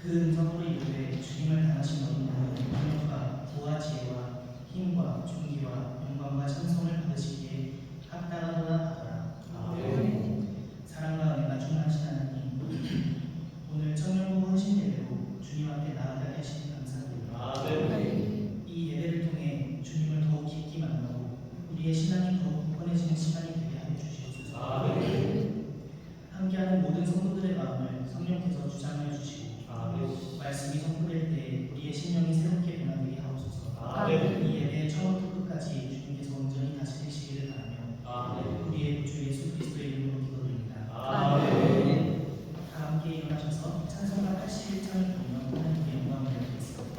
그 음성으로 이르되 주님을 당하신 너희는 능력과 부와 지혜와 힘과 존귀와 영광과 찬송을 받으시기에 합당하도다 하더라. 사랑과 은혜가 충만하신 하나님, 오늘 청년부 헌신 예배로 주님 앞에 나아가게 하시니 감사드립니다. 이 예배를 통해 주님을 더욱 깊이 만나고 우리의 신앙이 더욱 굳건해지는 시간이 되게 하여 주시옵소서. 함께하는 모든 성도들의 마음을 성령께서 주장하여 주시고 말씀이 선포될 때 우리의 심령이 새롭게 변화되게 하옵소서. 이 예배의 처음부터 끝까지 주님께서 온전히 다스리시기를 바라며 우리의 주 예수 그리스도의 이름으로 기도드립니다. 다 함께 일어나셔서 찬송가 81장을 부르며 하나님께 영광을 드리겠습니다.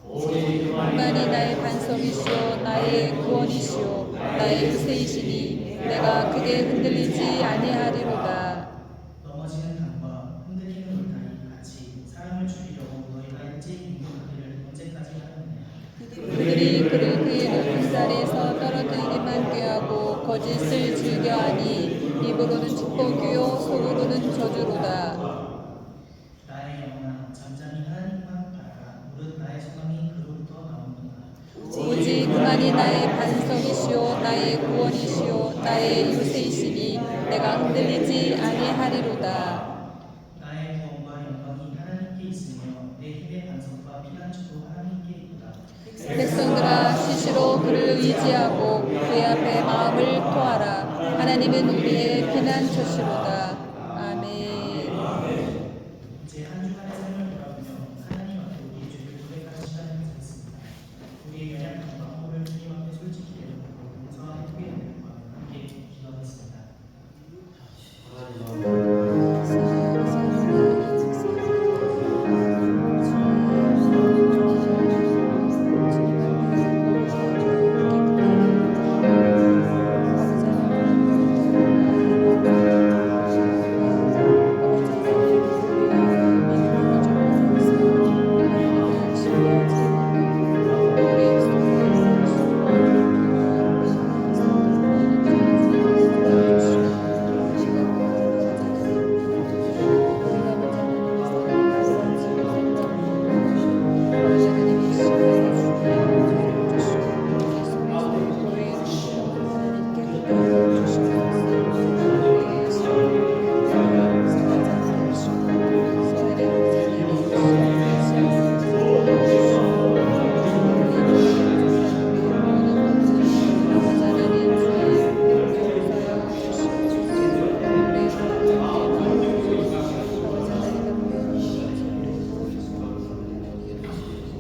그만이 나의 반석이시오 나의 구원이시오 나의 구세이시니 내가 그게 흔들리지 아니하리로다. 넘어지는 강과 흔들리는 울타리 같이 사람을 죽이려고 너희가 일찍 공격하기를 언제까지 하느냐. 그들이 그를 그의 높은 자리에서 떨어뜨리기만 꾀하고 거짓을 즐겨하니 입으로는 축복이요 속으로는 저주로다. 나의 영혼아 잠잠히 하나님만 바라라. 무릇 나의 소망이 그로부터 나오는구나. 오직 그만이 나의 반석이시오 나의 구원이시요 나의 유세이시니 내가 흔들리지 아니하리로다. 나의 구원과 영광이 하나님께 있으며 내 힘의 반석과 피난처도 하나님께 있도다. 백성들아 시시로 그를 의지하고 그의 앞에 마음을 토하라. 하나님은 우리의 피난처시로다. 아멘. 이제 한 주간의 삶을 돌아보며 하나님 앞에 우리의 죄를 고백하는 시간을 가졌습니다. 우리의 연약함과 허물을 주님 앞에 솔직히 내려놓고 용서와 회개의 마음과 함께 기도하겠습니다.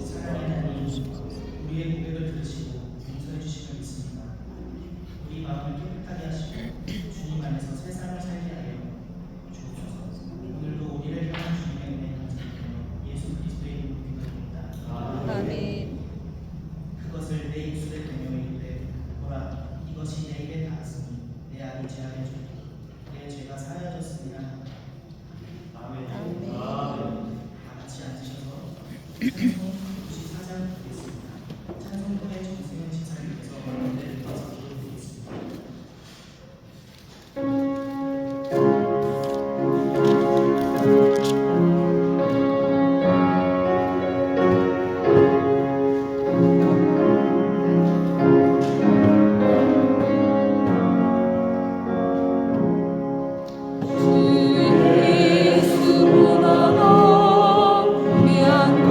사랑의 하나님, 우리의 고백을 들으시고 용서해 주심을 믿습니다. 우리 마음을 깨끗하게 하시고 주님 안에서 세상을 살게 하여 주옵소서. 오늘도 우리를 향한 주님의 은혜 감사드리며 예수 그리스도의 이름으로 기도드립니다. 아멘. 그것을 내 입술에 대며 이르되 보라 이것이 내 입에 닿았으니 내 악이 제하여 주리 내 죄가 사하여졌으니라. 아멘. 다 같이 앉으셔서 찬송 94장 드리겠습니다. 찬송부의 정승현 지사님께서 무대를 떠서 기도드리겠습니다. 예수 보나 미안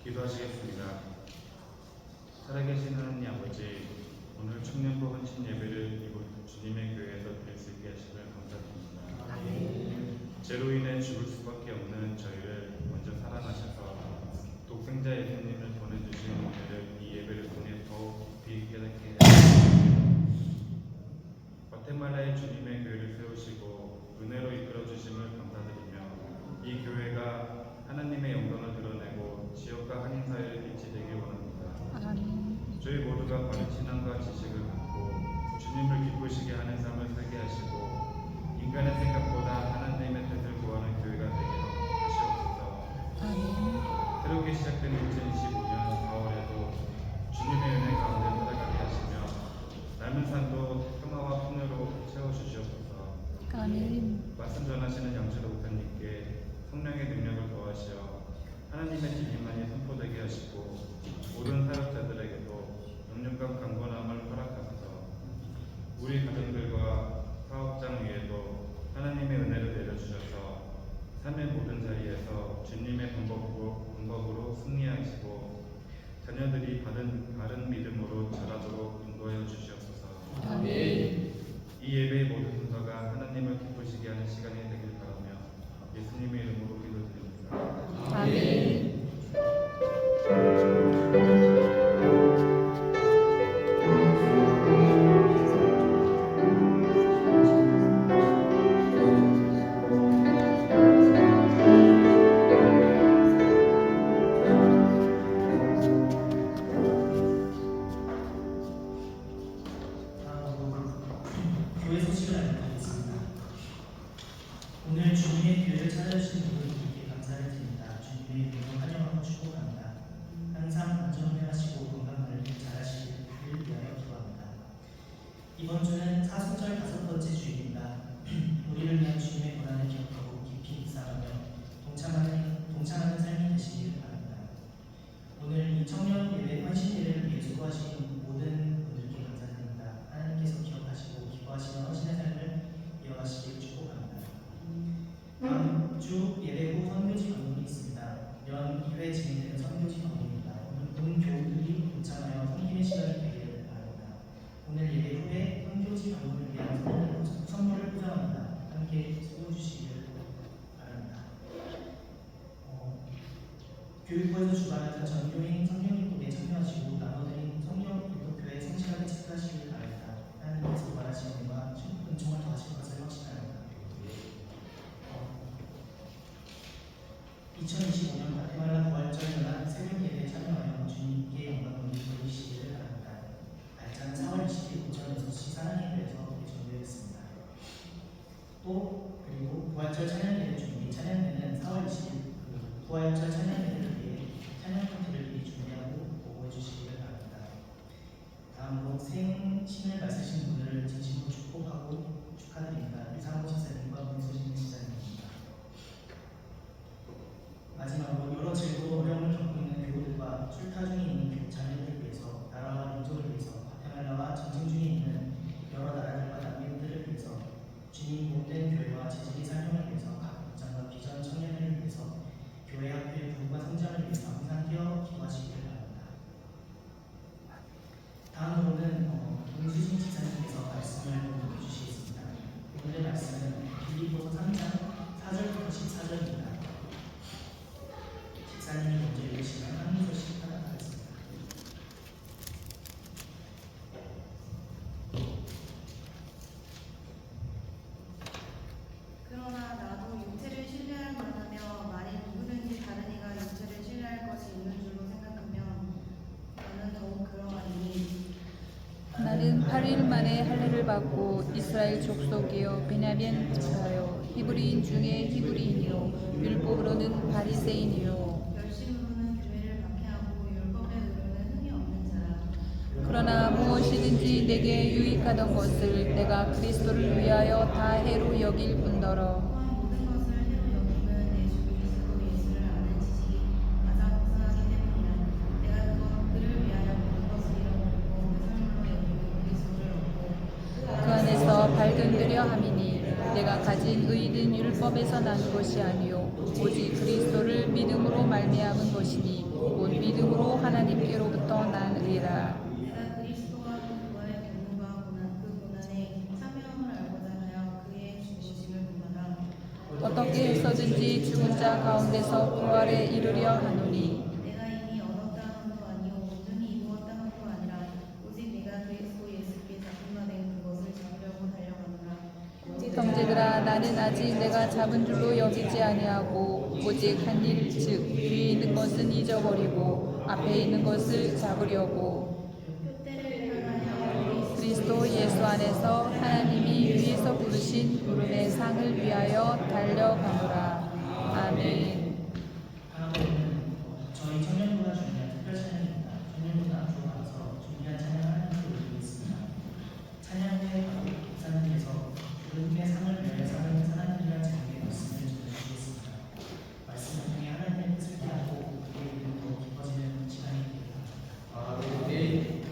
기도하시겠습니다. 살아계신 하나님 아버지, 오늘 청년부 헌신 예배를 이곳 주님의 교회에서 드릴 수 있게 하심을 감사드립니다. 죄로 인해 죽을 수밖에 없는 저희를 먼저 사랑하셔서 독생자 예수님을 보내주신 은혜를 이 예배를 통해 더욱 깊이 깨닫게 하시옵소서. 과테말라의 주님의 교회를 세우시고 은혜로 이끌어 주심을 감사드리며 이 교회가 하나님의 영광을 드러내고 지역과 한인 사회를 빛이 되길 원합니다. 아멘. 저희 모두가 바른 신앙과 지식을 갖고 주님을 기쁘시게 하는 삶을 살게 하시고 인간의 생각보다 하나님의 뜻을 구하는 교회가 되게 하시옵소서. 아멘. 새롭게 시작된 2025년 4월에도 주님의 은혜 가운데 살아가게 하시며 남은 산도 평화와 풍요로 채워주시옵소서. 아멘. 말씀 전하시는 양철호 목사님께 성령의 능력을 더하시어 하나님의 진리만이 선포되게 하시고 모든 사역자들에게도 능력과 강건함을 허락하소서. 우리 가정들과 사업장 위에도 하나님의 은혜를 내려주셔서 삶의 모든 자리에서 주님의 방법으로 승리하시고 자녀들이 바른 믿음으로 자라도록 인도하여 주시옵소서. 아멘. 이 예배의 모든 순서가 하나님을 기쁘시게 하는 시간이 되길 바라며 예수님의 이름으로 기도드립니다. 아멘. 다음으로 교회 소식을 알려드리겠습니다. 오늘 주님의 교회를 찾아주신 분들께 감사를 드립니다. 주님의 이름으로 환영하고 축복합니다. 항상 안전운행하시고 건강을 잘하시길 위하여 기도합니다. 이번 주는 사순절 5번째 주일입니다. 우리를 위한 주님의 고난을 기억하고 깊이 묵상하며 동참하는 삶이 되시길 바랍니다. 오늘 이 청년 예배 헌신예배를 위해 수고하신 모든 분들께 감사드립니다. 하나님께서 기억하시고 기뻐하시는 헌신의 삶을 이어가시길 축복합니다. 다음 주 예배 후 선교지 방문이 있습니다. 연 2회 진행되는 선교지 방문입니다. 오늘 본 교우들이 동참하여 섬기는 시간이 되기를 바랍니다. 오늘 예배 후에 선교지 방문을 위한 선물을 포장합니다. 함께 수고해 주시기를 바랍니다. 교육부에서 주관하는 전교인 성경 읽독에 참여하시고 나눠드린 성경 읽독교회 성실하게 체크하시길 바랍니다. 하나님께서 말하신 은혜와 은총을 더하실 것을 확신합니다. 2025년 과테말라 부활절 연합 새벽 예배에 참여하여 주님께 영광을 돌리시기를 바랍니다. 날짜는 4월 20일 오전 6시 사랑예배에서 전개했습니다. 또 그리고 부활절 찬양예배 준비 찬양회는 4월 20일 부활절 찬양예배를 위해 찬양 파티를 미리 준비하고 보고해 주시기를 바랍니다. 다음으로 생신을 맞으신 분들을 진심으로 축복하고 축하드립니다. 유상호 집사님과 문소진 집사님입니다. 마지막으로 여러 질고 어려움을 겪고 있는 교우들과 출타 중에 있는 자녀들을 위해서 나라와 민족을 위해서 과테말라와 전쟁 중에 있는 여러 나라들과 난민들을 위해서 주님 못된 교회와 재직의 사명을 위해서 각 목장과 비전 청년회를 위해서 교회 학교의 부흥과 성장을 위해서 항상 뛰어 기도하시기를 바랍니다. 다음으로는 문수진 집사님께서 말씀을 보여주시겠습니다. 오늘의 말씀은 빌립보서 3장 4절부터 14절입니다. 집사님이 먼저 읽으시면 한 소식 하겠습니다. 그러나 나도 육체를 신뢰할 만하며 만일 누구든지 다른 이가 육체를 신뢰할 것이 있는 줄로 생각하면 나는 더욱 그러하니 나는 8일 만에 할례를 받고 이스라엘 족속이요 베냐민 집하여 히브리인 중에 히브리인이요 율법으로는 바리새인이요 열심으로는 교회를 박해하고 율법의 의로는 흥이 없는 자라. 그러나 무엇이든지 내게 유익하던 것을 내가 그리스도를 위하여 다 해로 여길 뿐더러 또한 모든 것을 해로 여기는 내 주 그리스도 예수를 아는 지식이 가장 우선하기 때문이라. 내가 그를 위하여 모든 것을 잃어버리고 그 삶으로 여기고 그리스도를 얻고 그 안에서 발견되려 함이니 내가 가진 의든 율법에서 난 것이 아니요 오직 그리스도를 믿음으로 말미암은 것이니 곧 믿음으로 하나님께로부터 난 의라. 내가 그리스도와 그와의 고난과 그 고난에 참여함을 알고자 하여 그의 죽으심을 본받아 어떻게 해서든지 죽은 자 가운데서 부활에 이르려 하노니 내가 이미 얻었다 함도 아니요 온전히 이루었다 함도 아니라 오직 내가 그리스도 예수께 잡힌 바 된 그것을 잡으려고 달려가노라. 형제들아 나는 아직 내가 잡은 줄로 여기지 아니하고 오직 한 일 즉 뒤에 있는 것은 잊어버리고 앞에 있는 것을 잡으려고 표대를 향하여 그리스도 예수 안에서 하나님이 위에서 부르신 부름의 상을 위하여 달려가노라. 아멘. 다음으로는 저희 청년부가 준비한 특별 찬양입니다. 청년부가 앞으로 나와서 준비한 찬양을 하나님께 올리겠습니다. 찬양 후에 바로 목사님께서 부름의 상을 위하여 사는 사람들이란 제목의 말씀을 전해주시겠습니다. 말씀을 통해 하나님의 뜻을 깨닫고 그의 이름으로 깊어지는 시간이 되길 바랍니다.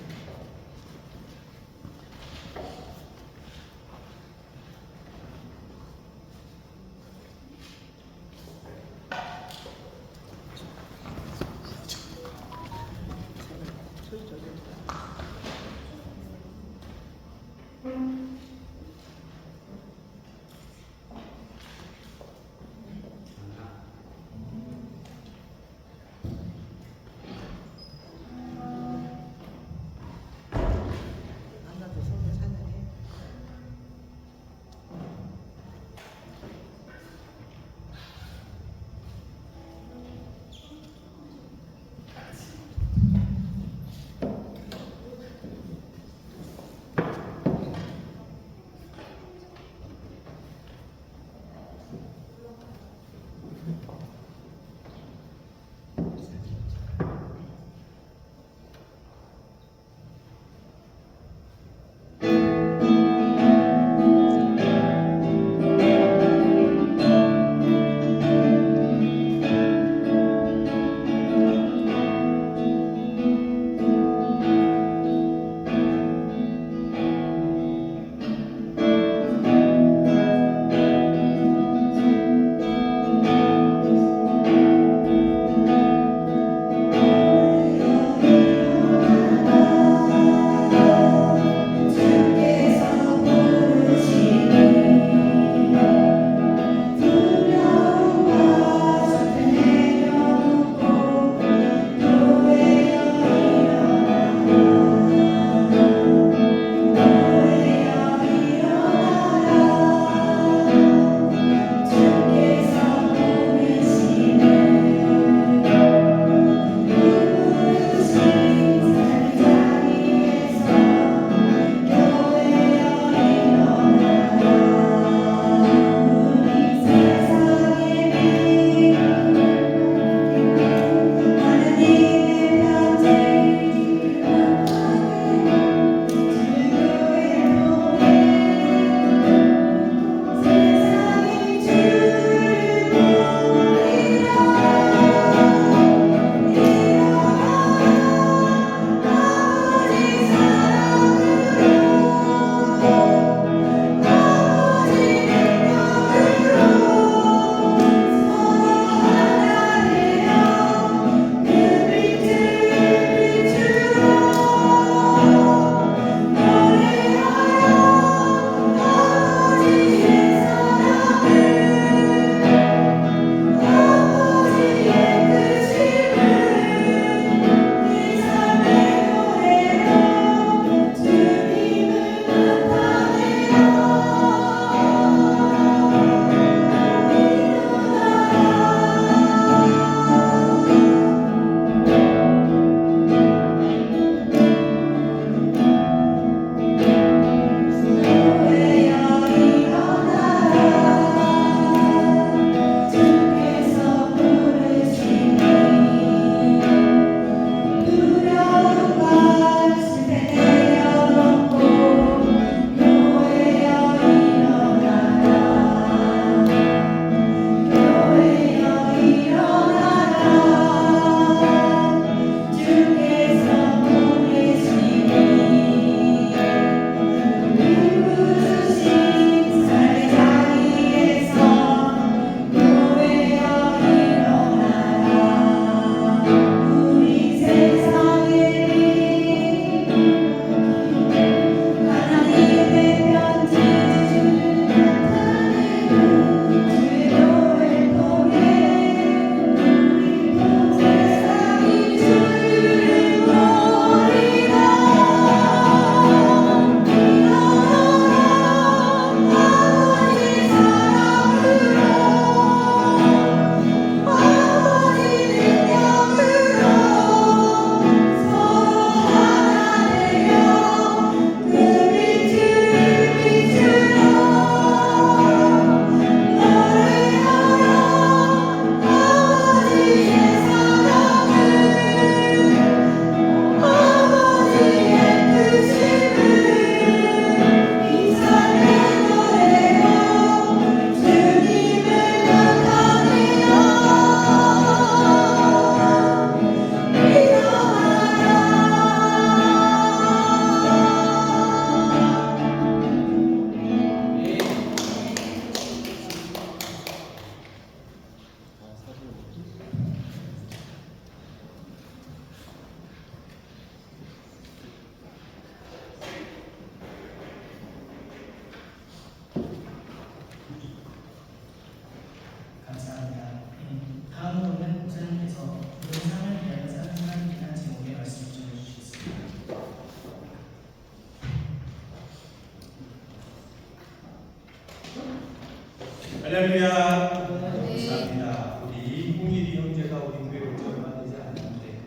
할렐루야. 네. 감사합니다. 우리 홍일이 형제가 우리 교회 온 지 얼마 되지 않았는데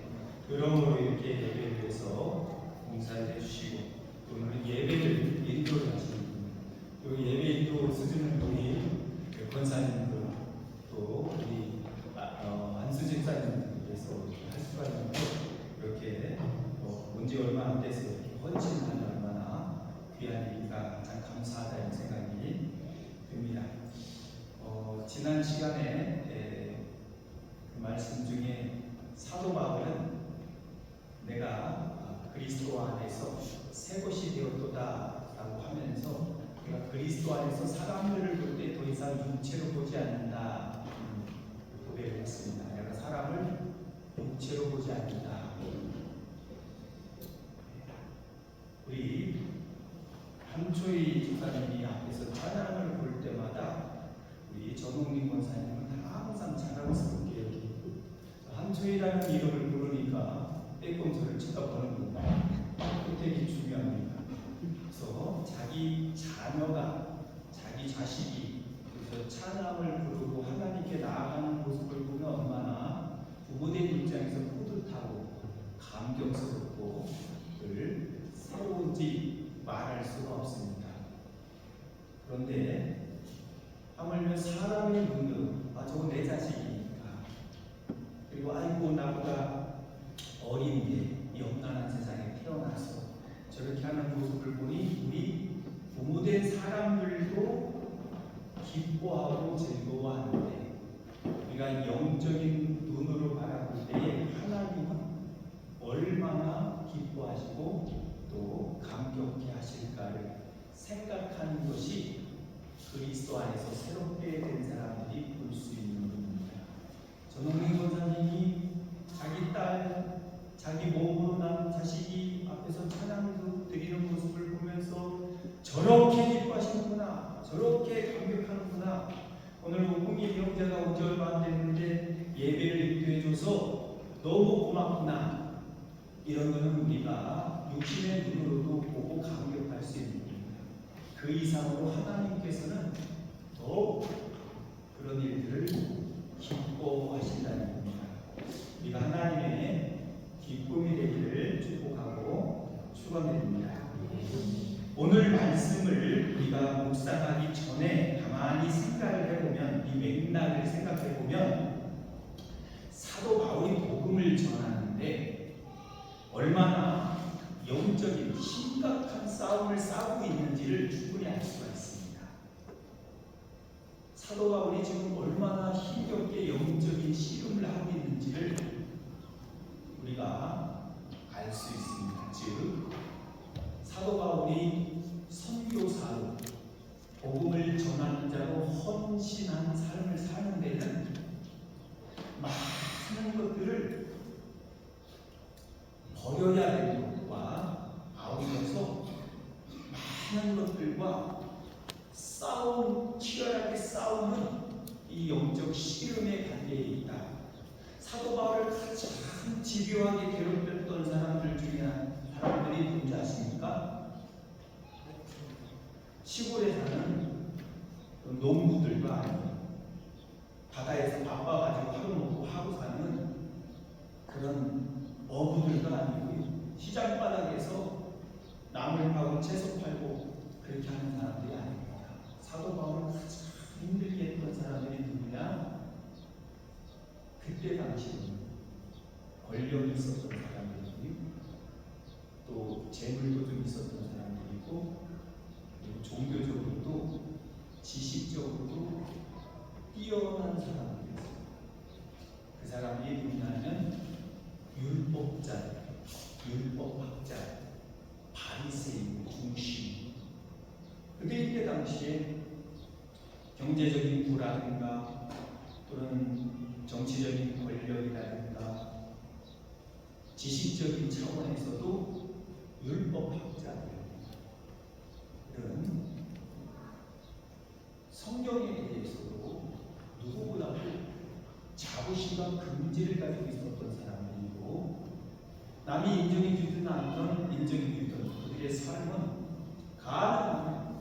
여러모로 이렇게 예배를 위해서 봉사를 해주시고 또 오늘 예배를 인도를 하시는 분, 또 예배 인도 수준을 우리 권사님들 또 우리 안수집 사님들께서 할 수가 있는데 이렇게 온지 얼마 안 돼서 이렇게 헌신하는 얼마나 귀한 일이가 참 감사하다는 생각이 듭니다. 지난 시간에 그 말씀 중에 사도 바울은 내가 그리스도 안에서 새 것이 되었도다라고 하면서 내가 그리스도 안에서 사람들을 볼 때 더 이상 육체로 보지 않는다 고백을 했습니다. 내가 사람을 육체로 보지 않는다. 우리 한초희 집사님이 앞에서 찬양을 볼 때마다 우리 전홍민 권사님은 항상 자랑스럽게 여기고 한초희라는 이름을 부르니까 빼꼼 저를 쳐다보는구나. 되게 중요합니다. 그래서 자기 자녀가 자기 자식이 그래서 찬양을 부르고 하나님께 나아가는 모습을 보면 얼마나 부모된 입장에서 뿌듯하고 감격스럽고 늘 새로운지 말할 수가 없습니다. 그런데 하물며 사람의 눈으로 저거 내 자식이니까 그리고 아이고 나보다 어린데 이 엄난한 세상에 태어나서 저렇게 하는 모습을 보니 우리 부모된 사람들도 기뻐하고 즐거워하는데 우리가 영적인 눈으로 바라볼 때에 하나님은 얼마나 기뻐하시고 또 감격해 하실까를 생각하는 것이 그리스도 안에서 새롭게 된 사람들이 볼 수 있는 겁니다. 전홍민 권사님이 자기 딸, 자기 몸으로 난 자식이 앞에서 찬양을 드리는 모습을 보면서 저렇게 기뻐하시는구나, 저렇게 감격하는구나. 오늘 홍일이 형제가 온 지 얼마 안 됐는데 예배를 인도해줘서 너무 고맙구나. 이런 거는 우리가 육신의 눈으로도 보고 감격할 수 있는 겁니다. 그 이상으로 하나님께서는 더 그런 일들을 기뻐하신다는 겁니다. 우리가 하나님의 기쁨이 되기를 축복하고 축원드립니다. 오늘 말씀을 우리가 묵상하기 전에 가만히 생각을 해보면 이 맥락을 생각해보면 사도 바울이 복음을 전하는데 얼마나 영적인 심각한 싸움을 싸우고 있는지를 충분히 알 수가 있습니다. 사도 바울이 지금 얼마나 힘겹게 영적인 씨름을 하고 있는지를 우리가 알 수 있습니다. 즉 사도 바울이 선교사로 복음을 전하는 자로 헌신한 삶을 사는 데는 많은 것들을 버려야 되는 것과 아우러서 많은 것들과 치열하게 싸우는 이 영적 씨름의 관계에 있다. 사도 바울을 가장 집요하게 괴롭혔던 사람들 중에 사람들이 누군지 아십니까? 시골에 사는 농부들도 아니고 바다에서 바빠가지고 하루 먹고 하루 사는 그런 어부들도 아니고 시장 바닥에서 나물 파고 채소 팔고 그렇게 하는 사람들이 아닙니다. 사도 바울을 가장 힘들게 했던 사람들이 누구냐? 그때 당시에는 권력이 있었던 사람들이고 또 재물도 좀 있었던 사람들이고 그리고 종교적으로도 지식적으로도 뛰어난 사람들이었어요. 그 사람들이 누구냐면 율법자, 율법학자, 바리새인 중심. 근데 이때 당시에 경제적인 부라든가 또는 정치적인 권력이라든가 지식적인 차원에서도 율법학자들은 성경에 대해서도 누구보다도 자부심과 긍지를 가지고 있었던 사람들이고 남이 인정해주든 않던 인정해주던 그들의 삶은 가능한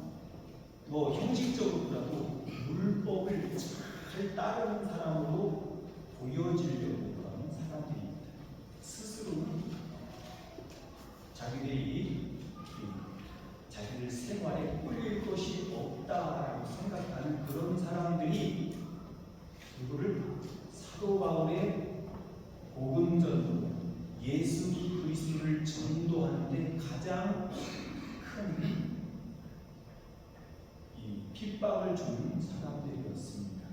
뭐 형식적으로라도 율법을 잘 따르는 사람으로 보여지려고 하는 사람들입니다. 스스로는 자기들이 자기들 생활에 꿀릴 것이 없다라고 생각하는 그런 사람들이 이거를 사도 바울의 복음 전도, 예수 그리스도를 전도하는데 가장 큰 핍박을 주는 사람들이었습니다.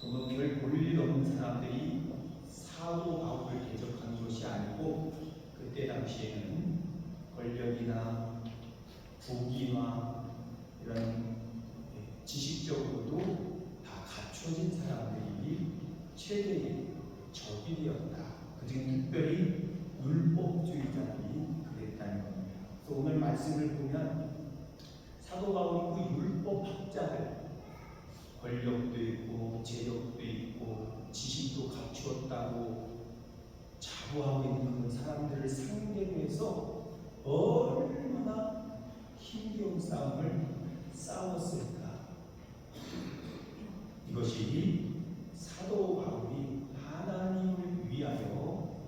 그걸 볼 일 없는 사람들이 사도 바울을 대적한 것이 아니고 그때 당시에는 권력이나 부귀나 이런 지식적으로도 다 갖춰진 사람들이 최대의 적이 되었다. 그중에 특별히 율법주의자들이 그랬다는 겁니다. 그래서 오늘 말씀을 보면 사도 바울이 그 율법학자들, 권력도 있고 재력도 있고 지식도 갖추었다고 자부하고 있는 그 사람들을 상대로 해서 얼마나 힘겨운 싸움을 싸웠을까. 이것이 사도 바울이 하나님을 위하여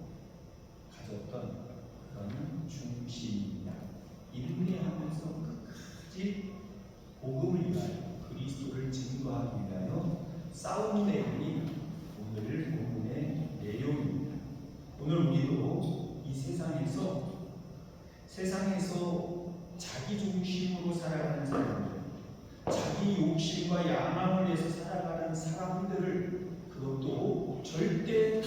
가졌던 그런 중심입니다. 인내하면서 끝까지 복음을 위하여 그리스도를 증거하기 위하여 싸운 내용이 오늘 본문의 내용입니다. 오늘 우리도 이 세상에서 자기 중심으로 살아가는 사람들, 자기 욕심과 야망을 위해서 살아가는 사람들을, 그것도 절대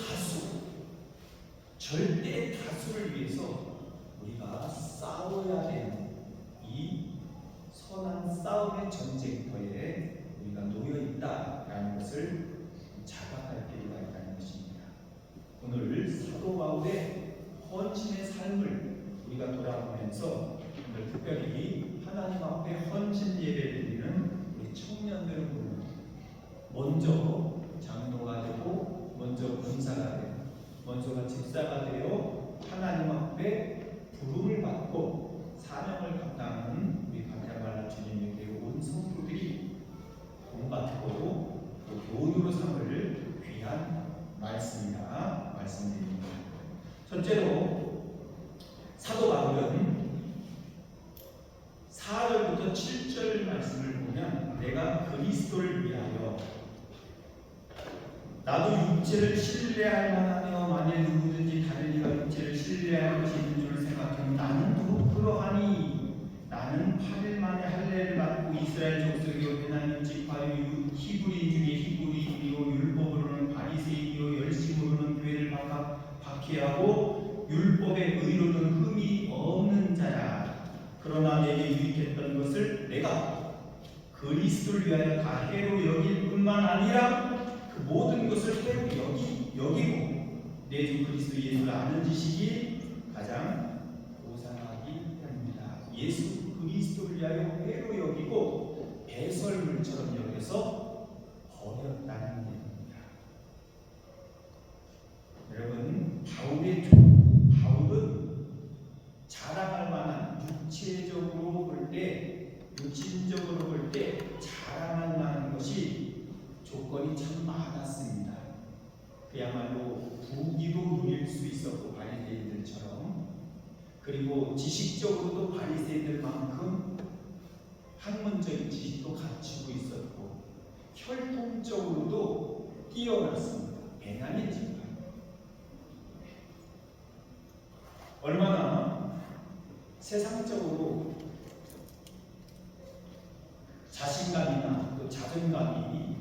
다수를 위해서 우리가 싸워야 되는 이 선한 싸움의 전쟁터에 우리가 놓여 있다라는 것을 자각할 필요가 있다는 것입니다. 오늘 사도 바울의 헌신의 삶을 우리가 돌아보면서 오늘 특별히 하나님 앞에 헌신 예배를 드리는 우리 청년들은 먼저 장로가 되고, 먼저 권사가 되고, 먼저가 집사가 되어 하나님 앞에 부름을 받고 사명을 감당하는 우리 가테말라 주님에게 온 성도들이 본받고 또 교훈으로 삼을 귀한 말씀드립니다. 첫째로 사도 바울은 4절부터 7절 말씀을 보면 내가 그리스도를 위하여 나도 육체를 신뢰할 만하며 만일 누구든지 다른 이가 육체를 신뢰할 것이 있는 줄 생각하면 나는 더욱 그러하니 나는 8일 만에 할례를 받고 이스라엘 족속이요 베냐민 지파요 히브리 중에 히브리이요 율법으로는 바리새이요 열심으로는 교회를 박해하고 율법의 의로는 흠이 없는 자야. 그러나 내게 유익했던 것을 내가 그리스도를 위하여 다 해로 여길 뿐만 아니라 그 모든 것을 해로 여기고 내 주 그리스도 예수를 아는 지식이 가장 고상하기 때문이다. 예수 그리스도를 위하여 해로 여기고 배설물처럼 여겨서 버렸다는 얘기입니다. 여러분, 바울은 자랑할 만한 육신적으로 볼 때 자랑할 만한 것이 조건이 참 많았습니다. 그야말로 부귀도 누릴 수 있었고 바리새인들처럼, 그리고 지식적으로도 바리새인들만큼 학문적인 지식도 갖추고 있었고 혈통적으로도 뛰어났습니다. 베냐민 지파. 얼마나 세상적으로 자신감이나 또 자존감이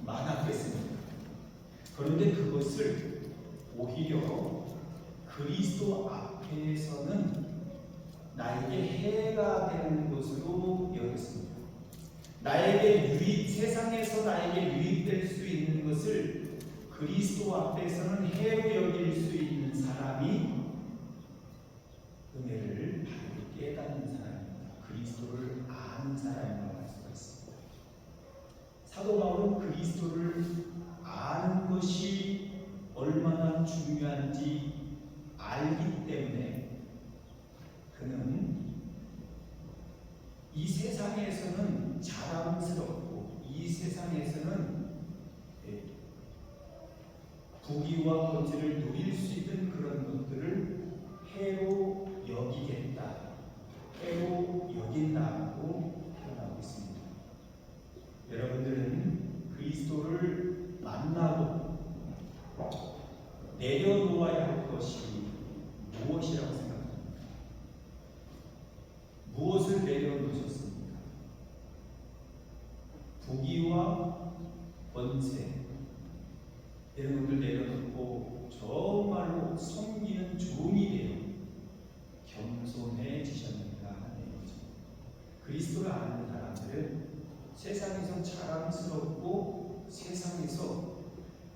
많았겠습니다. 그런데 그것을 오히려 그리스도 앞에서는 나에게 해가 되는 것으로 여겼습니다. 세상에서 나에게 유익될 수 있는 것을 그리스도 앞에서는 해로 여길 수 있는 사람이 은혜를 바르게 깨닫는 사람입니다. 그리스도를 아는 사람이라고 할 수가 있습니다. 사도 바울은 그리스도를 아는 것이 얼마나 중요한지 알기 때문에 그는 이 세상에서는 자랑스럽고 이 세상에서는 부귀와 권세를 누릴 수 있는 그런 것들을 해로 여기겠다, 해로 여긴다고 표현하고 있습니다. 여러분들은 그리스도를 만나고 내려놓아야 할 것이 무엇이라고 생각합니까? 무엇을 내려놓으셨습니까? 부귀와 권세 이런 것들 내려놓고 정말로 섬기는 종이 되어 겸손해지셨는가 하는 얘기죠. 그리스도를 아는 사람들은 세상에서 자랑스럽고 세상에서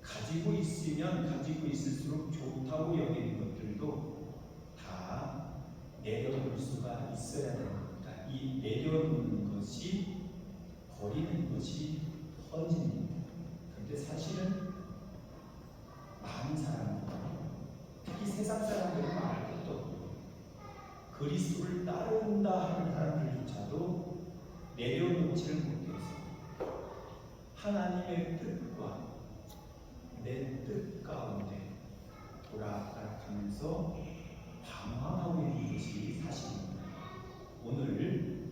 가지고 있으면 가지고 있을수록 좋다고 여기는 것들도 다 내려놓을 수가 있어야 되는 겁니다. 이 내려놓는 것이 버리는 것이 헌신입니다. 그런데 사실은 많은 사람들, 특히 세상 사람들은 말 것도 없고 그리스도를 따른다 하는 사람들조차도 내려놓지를 못해서 하나님의 뜻과 내 뜻 가운데 오락가락하면서 방황하고 있는 것이 사실입니다. 오늘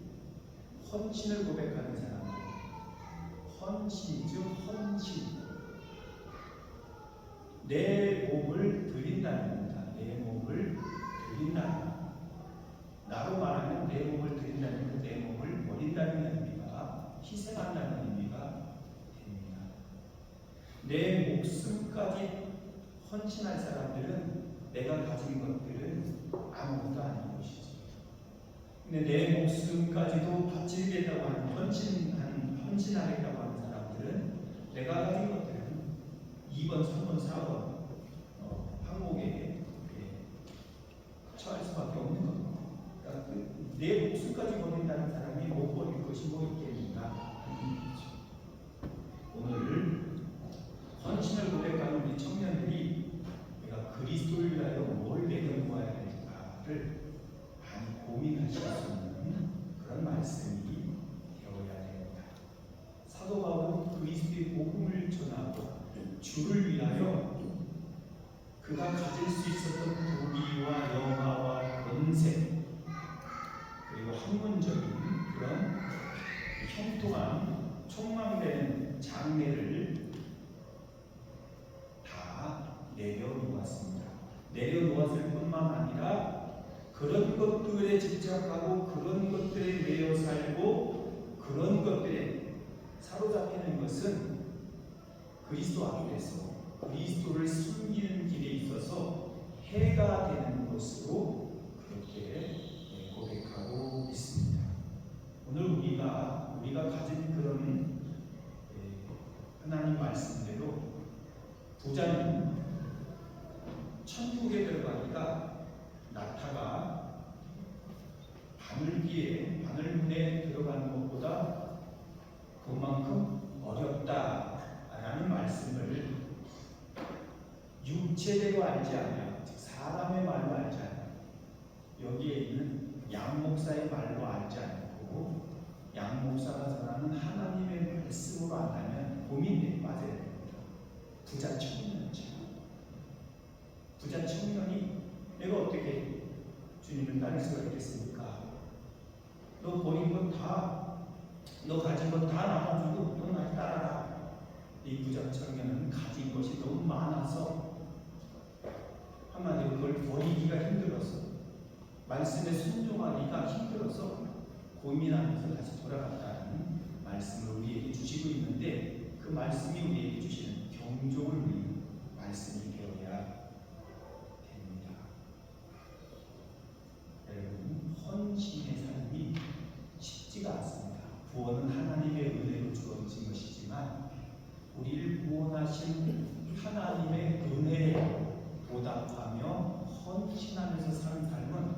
헌신을 고백하는 사람들, 헌신이죠, 헌신. 내 몸을 드린다는 겁니다. 내 몸을 드린다는 겁니다. 나로 말하면 내 몸을 드린다는 것, 내 몸을 버린다는 의미가, 희생한다는 의미가 됩니다. 내 목숨까지 헌신할 사람들은 내가 가진 것들은 아무것도 아닌 것이지. 근데 내 목숨까지도 바치겠다고 하는 헌신하겠다고 하는 사람들은 내가 가진 것들은 2번, 3번, 4번 항목에 처할 수밖에 없는 겁니다. 그러니까 내 목숨까지 버린다는 사람이 못 버릴 것이 뭐 있겠는가? 오늘 헌신을 고백하는 우리 청년들이 내가 그리스도를 위하여 뭘 내려놓아야 될까를 많이 고민하실 수 있는 그런 말씀이 되어야 됩니다. 사도 바울은 그리스도의 복음을 전하고 주를 위하여 그가 가질 수 있었던 부귀와 영화와 권세 그리고 학문적인 그런 형통한 촉망되는 장래를 다 내려놓았습니다. 내려놓았을 뿐만 아니라 그런 것들에 집착하고 그런 것들에 매여 살고 그런 것들에 사로잡히는 것은 그리스도 앞에서 그리스도를 숨기는 길에 있어서 해가 되는 것으로 그렇게 고백하고 있습니다. 오늘 우리가 가진 그런 하나님 말씀대로 부자는 천국에 들어가기가 낙타가 바늘문에 들어가는 것보다 그만큼 어렵다라는 말씀을 육체대로 알지 않아요. 즉 사람의 말로 알지 않아요. 여기에 있는 양 목사의 말로 알지 않고 양 목사가 전하는 하나님의 말씀으로 안다면 고민에 빠져야 됩니다. 부자 청년이죠. 부자 청년이 내가 어떻게 주님을 따를 수가 있겠습니까? 너 버린 것 다, 너 가진 것 다 나눠주고 너 날 따라라. 이 부자 청년은 가진 것이 너무 많아서 한마디로 그걸 버리기가 힘들어서 말씀에 순종하기가 힘들어서 고민하면서 다시 돌아갔다는 말씀을 우리에게 주시고 있는데 그 말씀이 우리에게 주시는 경종을 울리는 말씀이 되어야 됩니다. 여러분, 헌신의 삶이 쉽지가 않습니다. 구원은 하나님의 은혜로 주어진 것이지만 우리를 구원하신 하나님의 은혜에 보답하며 헌신하면서 사는 삶은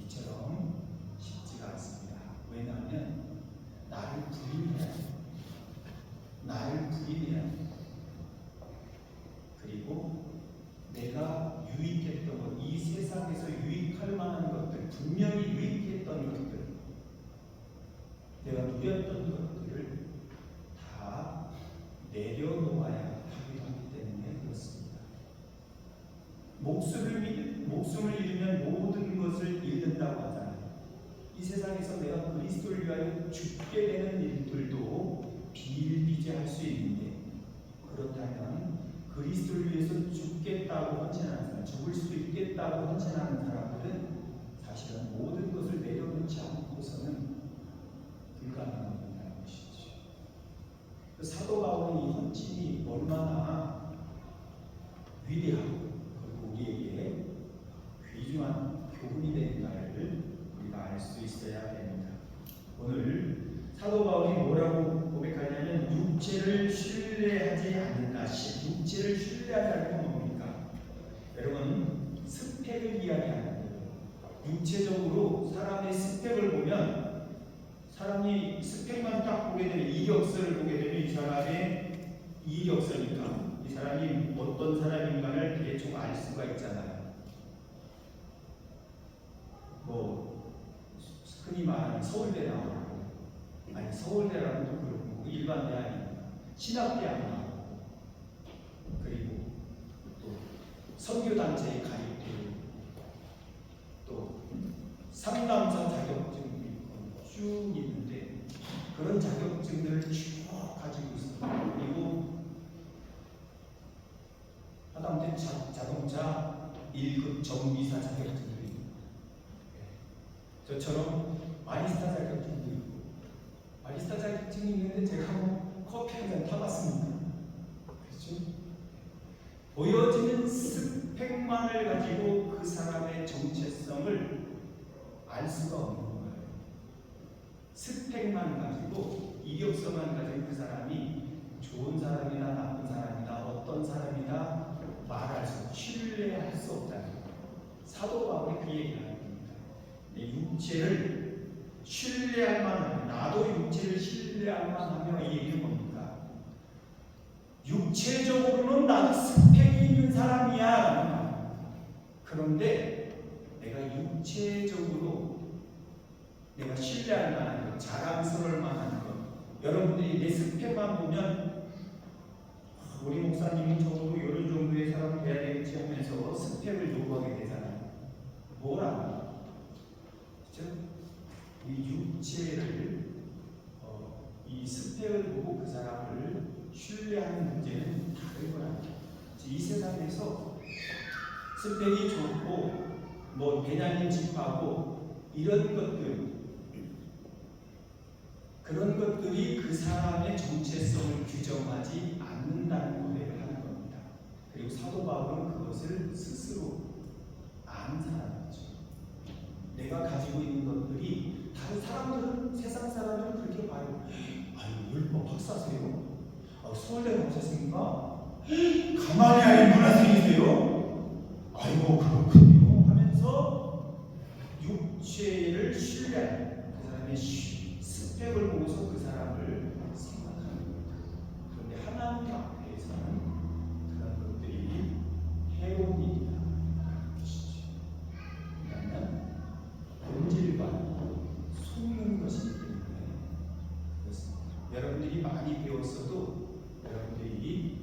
이처럼 쉽지가 않습니다. 왜냐하면 나를 부인해야 돼. 나를 부인해야 돼. 그리고 내가 유익했던 것, 이 세상에서 유익할 만한 것들, 분명히 유익했던 것들, 내가 누렸던 것들을 다 내려놓아야 하기도 하기 때문에 그렇습니다. 목숨을 잃으면 모든 것을 잃는다고 하잖아요. 이 세상에서 내가 그리스도를 위하여 죽게 되는 일들도 비일비재할 수 있는데, 그렇다면 그리스도를 위해서 죽겠다고 헌신하는 사람, 죽을 수도 있겠다고 헌신하는 사람들은 사실은 모든 것을 내려놓지 않고서는 불가능한 일이라는 것이죠. 그 사도 바울의 이 헌신이 얼마나 위대하고 그리고 우리에게 귀중한 교훈이 되는가를 우리가 알 수 있어야 됩니다. 오늘 사도 바울이 뭐라고 고백하냐면 육체를 신뢰하지 않는다. 육체를 신뢰하지 않는 건 뭡니까? 여러분, 스펙을 이야기하는 거예요. 육체적으로 사람의 스펙을 보면, 사람이 스펙만 딱 보게 되면, 이력서를 보게 되면 이 사람의 이력서니까 이 사람이 어떤 사람인가를 대충 알 수가 있잖아요. 뭐 흔히 말하는 서울대 나오고, 아니 서울대라는 또 그렇고 일반대 아니고 신학대학 나오고, 그리고 또 선교단체에 가입되고, 또 상담사 자격증이 쭉 있는데 그런 자격증들을 쭉 가지고 있습니다. 그리고 하다못해 자동차 1급 정비사 자격증도 있고, 저처럼 바리스타 자격증도 있고, 바리스타 자격증이 있는데 제가 뭐 커피 한 잔 타봤습니다. 그렇죠? 보여지는 스펙만을 가지고 그 사람의 정체성을 알 수가 없는 거예요. 스펙만 가지고, 이력서만 가지고 그 사람이 좋은 사람이나 나쁜 사람이나 어떤 사람이나 말할 수, 신뢰할 수 없다는 거예요. 사도 바울이 그 얘기를 합니다. 육체를 신뢰할 만하면, 나도 육체를 신뢰할 만하며, 이 얘기는 뭡니까? 육체적으로는 나도 스펙이 있는 사람이야. 그런데 내가 육체적으로 내가 신뢰할 만한 것, 자랑스러울 만한 것, 여러분들이 내 스펙만 보면 우리 목사님은 적어도 이런 정도의 사람 돼야 되겠지 하면서 스펙을 요구하게 되잖아요. 뭐라고? 이 육체를 이 스펙을 보고 그 사람을 신뢰하는 문제는 다른 거랍니다. 이 세상에서 스펙이 좋고 뭐 배낭이 집하고 이런 것들, 그런 것들이 그 사람의 정체성을 규정하지 않는다는 고백을 하는 겁니다. 그리고 사도 바울은 그것을 스스로 아는 사람이죠. 내가 가지고 있는 것들이 다른 사람들은, 세상 사람들은 그렇게 봐요. 아유, 율법 박사세요? 서울대 나오셨습니까? 가마리아의 문화생이세요? 아이고, 그렇군요 하면서 육체를 신뢰하는, 그 사람의 스펙을 보고서 그 사람을 생각하는 겁니다. 그런데 하나님 앞에서는 그런 것들이 해로운 일이라는 것이죠. 왜냐하면 본질과 속는 것이기 때문에 그렇습니다. 여러분들이 많이 배웠어도 여러분들이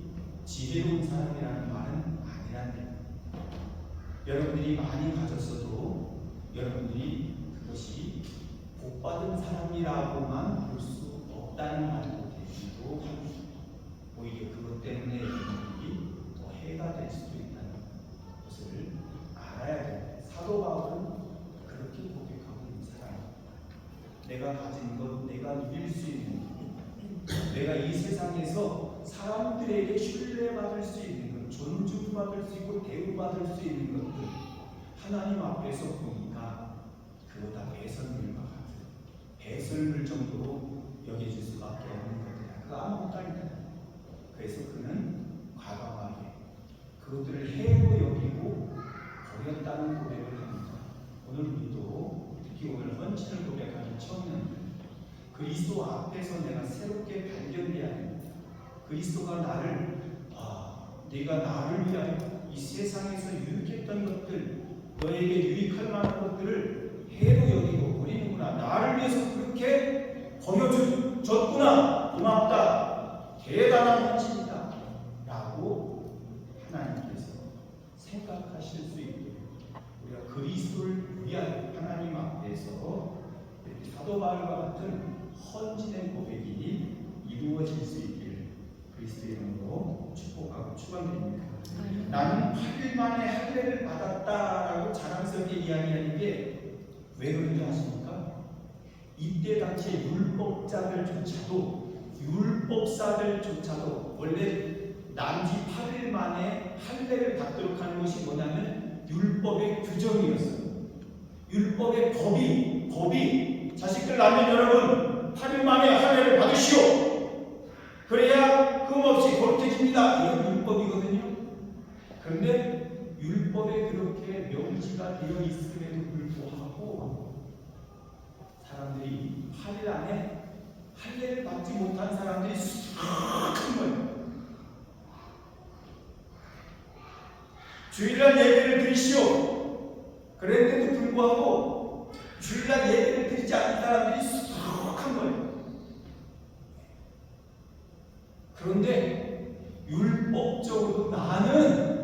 지혜로운 사람이라는 말은 아니란데, 여러분들이 많이 가졌어도 여러분들이 그것이 복받은 사람이라고만 볼 수 없다는 말도 되기도 합니다. 오히려 그것 때문에 여러분들이 더 해가 될 수도 있다는 것을 알아야 됩니다. 사도 바울은 그렇게 고백하고 있는 사람입니다. 내가 가진 것, 내가 누릴 수 있는 것, 내가 이 세상에서 사람들에게 신뢰받을 수 있는 것, 존중받을 수 있고 대우받을 수 있는 것들, 하나님 앞에서 보니까 그거 다 배설물과 같은, 배설물 정도로 여겨질 수밖에 없는 것이다. 그거 아무것도 아니다. 그래서 그는 과감하게 그것들을 해로 여기고 버렸다는 고백을 합니다. 오늘 우리도 특히 오늘 헌신을 고백하는 청년들, 그리스도 앞에서 내가 새롭게 발견돼야 합니다. 그리스도가 나를, 네가 나를 위하여 이 세상에서 유익했던 것들, 너에게 유익할 만한 것들을 해로 여기고 버리는구나. 나를 위해서 그렇게 보여줬구나. 고맙다. 대단한 헌신이다. 라고 하나님께서 생각하실 수 있게 우리가 그리스도를 위하여 하나님 앞에서 이렇게 사도 바울과 같은 헌신의 고백이 이루어질 수 있기를 그리스도의 이름으로 축복하고 축원드립니다. 나는 8일 만에 할례를 받았다라고 자랑스럽게 이야기하는 게 왜 그런지 아십니까? 이때 당시에 율법사들조차도 원래 남지 8일 만에 할례를 받도록 하는 것이 뭐냐면 율법의 규정이었어요. 율법의 법이 자식들 낳으면 여러분 8일 만에 할례를 받으시오. 그래야 흠없이 거룩해집니다. 이런 율법이거든요. 그런데 율법에 그렇게 명시가 되어 있음에도 불구하고 사람들이 8일 안에 할례를 받지 못한 사람들이 수많은 거예요. 주일날 예배를 드리시오. 그랬는데도 불구하고 주일날 예배를 드리지 않는 사람들이 수많은 거예요. 그런데 율법적으로 나는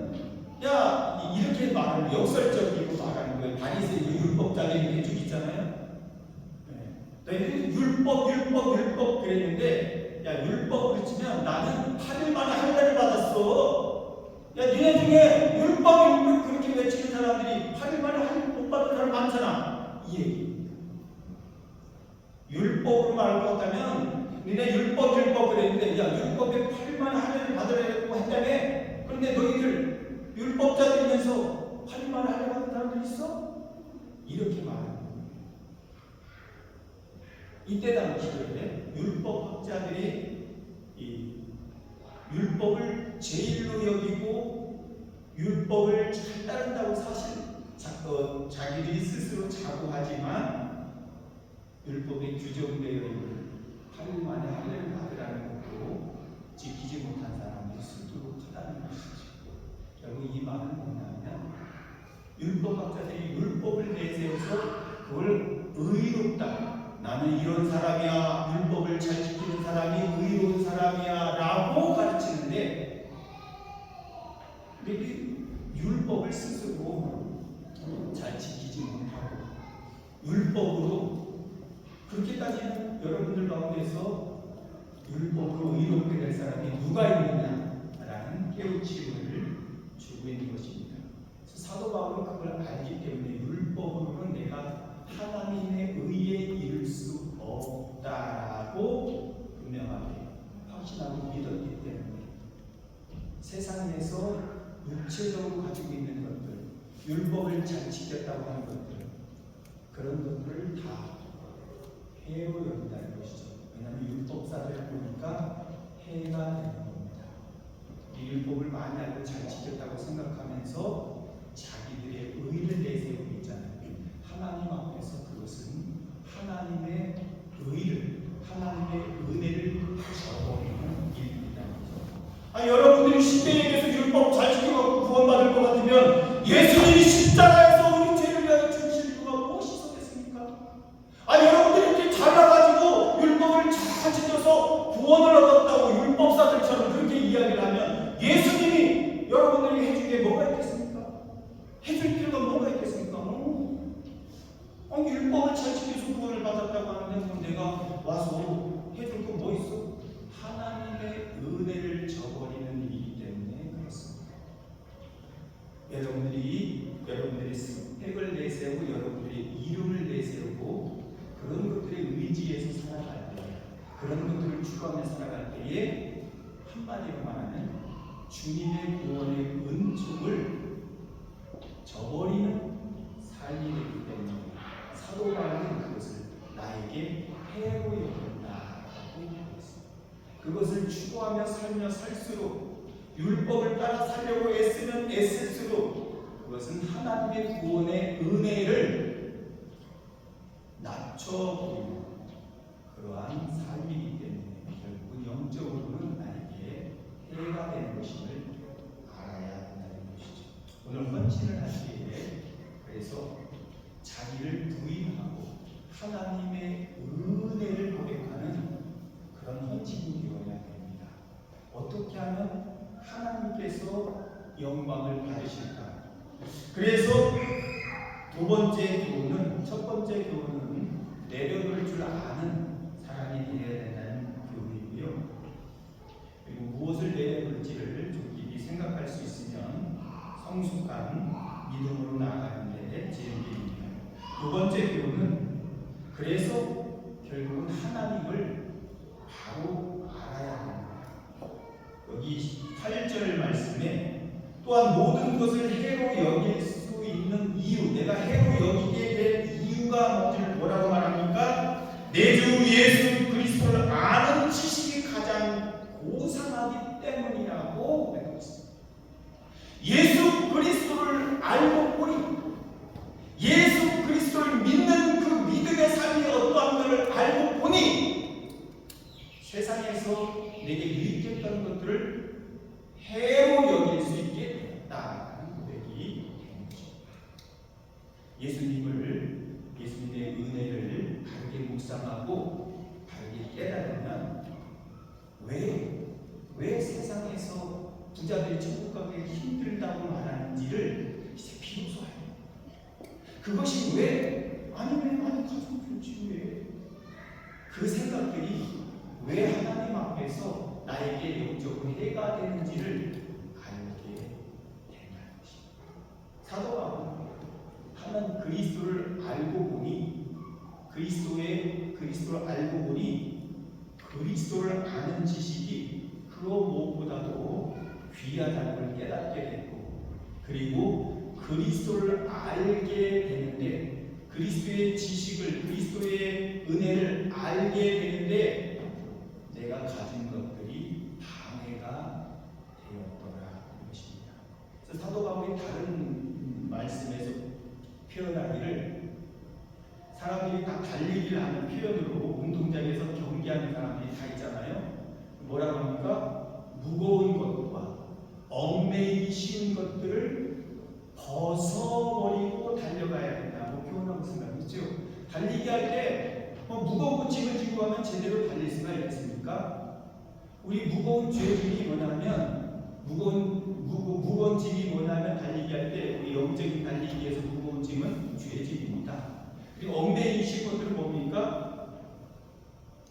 이렇게 말을 역설적이고 말하는 거예요. 바리새인 율법자들이 이렇게 쭉 있잖아요. 율법 그랬는데 율법을 치면 나는 8일 만에 할례를 받았어. 니네 중에 율법 그렇게 외치는 사람들이 8일 만에 할례 못 받은 사람 많잖아. 이 얘기. 율법으로 말할 것 같다면 니네 율법 그랬는데 율법에 8일 만에 할례를 받으려고 했다며. 그런데 너희들 율법자들이면서 8일 만에 할례 받은 사람들 있어? 이렇게 말합니다. 이때 당시에 율법학자들이 이 율법을 제일로 여기고 율법을 잘 따른다고 사실 자기들이 스스로 자부하지만 율법에 규정되어 있는 8일 만에 할례를 받으라는 것도 지키지 못한 사람들이 수두룩하다는 것이죠. 결국 이 말은 뭐냐면 율법학자들이 율법을 내세워서 그걸 의롭다. 나는 이런 사람이야. 율법을 잘 지키는 사람이 의로운 사람이야. 라고 가르치는데 율법을 스스로 잘 지키지 못하고 율법으로 그렇게 따지면 여러분들 가운데서 율법으로 의롭게 될 사람이 누가 있느냐라는 깨우침을 주고 있는 것입니다. 그래서 사도 바울은 그걸 알기 때문에 율법으로는 내가 하나님의 의에 이를 수 없다라고 분명하게 확신하고 믿었기 때문에 세상에서 육체적으로 가지고 있는 것들, 율법을 잘 지켰다고 하는 것들, 그런 것들을 다 해로 여긴다는 것이죠. 왜냐하면 율법사들 보니까 해가 되는 겁니다. 이 율법을 많이 알고 잘 지켰다고 생각하면서 자기들의 의를 내세우고 있잖아요. 하나님 앞에서 그것은 하나님의 의를, 하나님의 은혜를 저버리는 일입니다. 여러분들이 신대에게서 율법 잘 지켜갖고 구원받을 것 같으면 예수님이 십자가에서 우리 죄를 위하여 죽으실 이유가 무엇이 있었겠습니까? 여러분들이 이렇게 잘나가지고 율법을 잘 지켜서 구원을 얻었다고 율법사들처럼 그렇게 이야기를 하면 예수님이 여러분들이 해준 게 뭐가 있겠습니까? 해줄 필요가 뭐가 있겠습니까? 율법을 잘 지켜서 구원을 받았다고 하는데 그럼 내가 와서 해줄 거 뭐 있어? 하나님의 은혜를 저버리는 일이기 때문에 그렇습니다. 여러분들이 스펙을 내세우고 여러분들의 이름을 내세우고 그런 것들의 의지에서 살아갈 때, 그런 것들을 추구하며 살아갈 때에 한마디로 말하면 주님의 구원의 은총을 저버리는 삶이 되기 때문에 사도 바울은 그것을 나에게 해로 여긴다라고 얘기했습니다. 그것을 추구하며 살며 살수록 율법을 따라 살려고 애쓰면 애쓸수록 그것은 하나님의 구원의 은혜를 낮춰버리는 그러한 삶이기 때문에 결국은 영적으로는 나에게 해가 되는 것임을 알아야 한다는 것이죠. 오늘 헌신을 하시기에 그래서 자기를 부인하고 하나님의 은혜를 고백하는 하면 하나님께서 영광을 받으실까? 그래서 두 번째 교훈은, 첫 번째 교훈은 내려놓을 줄 아는 사람이 되어야 된다는 교훈이고요. 그리고 무엇을 내려놓을지를 좀 깊이 생각할 수 있으면 성숙한 믿음으로 나아가는 데 지름길입니다. 두 번째 교훈은 그래서 결국은 하나님을 바로 알아야 합니다. 여기 8절 말씀에 또한 모든 것을 해로 여길 수 있는 이유, 내가 해로 여기게 된 이유가 뭔지를 뭐라고 말합니까? 내 주 예수 그리스도를 아는 지식이 가장 고상하기 때문이라고 말하고 있습니다. 예수 그리스도를 알고 보니, 예수 그리스도를 믿는 그 믿음의 삶이 어떠한 것을 알고 보니 세상에서 내게 유익했던 것들을 해로 여길 수 있게 됐다는 고백이 되는 것입니다. 예수님의 은혜를 바르게 묵상하고 바르게 깨달으면 왜 세상에서 부자들이 천국 가기 힘들다고 말하는지를 이제 비로소 알아요. 그것이 왜 가족 좋지 왜? 그 생각들이 왜 하나님 앞에서 나에게 영적으로 해가 되는지를 알게 된다는 것입니다. 사도 바울은 하나님 그리스도를 알고 보니 그리스도를 알고 보니 그리스도를 아는 지식이 그 무엇보다도 귀하다는 걸 깨닫게 됐고, 그리고 그리스도를 알게 되는데 그리스도의 지식을, 그리스도의 은혜를 알게 되는데 내가 가진 것들이 방해가 되었더라 것입니다. 그래서 사도 바울이 다른 말씀에서 표현하기를, 사람들이 다 달리기를 하는 표현으로 운동장에서 경기하는 사람들이 다 있잖아요. 뭐라고 합니까? 무거운 것과 얽매이기 쉬운 것들을 벗어버리고 달려가야 된다고 표현하고 있습니다. 달리기 할 때 무거운 거 짊어지고 가면 제대로 달릴 수가 있겠습니까? 우리 무거운 죄짐이 뭐냐면 무거운 짐이 뭐냐면 달리기 할 때 우리 영적인 달리기에서 무거운 짐은 죄짐입니다. 그리고 얽매이신 것들은 뭡니까?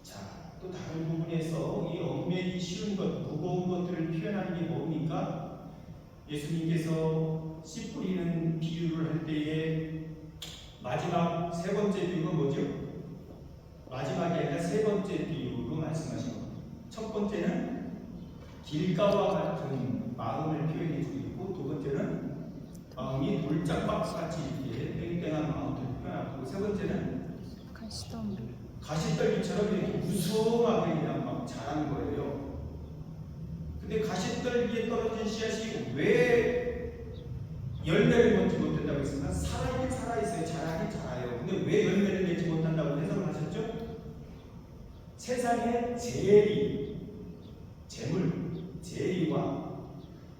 자, 또 다른 부분에서 이 얽매이기 쉬운 것, 무거운 것들을 표현하는 게 뭡니까? 예수님께서 씨 뿌리는 비유를 할 때에 마지막 세 번째 비유가 뭐죠? 마지막에 아니라 세 번째 비유로 말씀하신 겁니다. 첫 번째는 길가와 같은 마음을 표현해 주고 있고, 두 번째는 마음이 돌짝박같이 이렇게 땡땡한 마음을 표현하고, 세 번째는 가시떨기처럼 이렇게 무성하게 그냥 막 자란 거예요. 근데 가시떨기에 떨어진 씨앗이 왜 열매를 맺지 못한다고 했습니까? 살아있긴 살아있어요. 자라긴 자라요. 근데 왜 열매를 맺지 못한다고 해석을 하셨죠? 세상의 재리와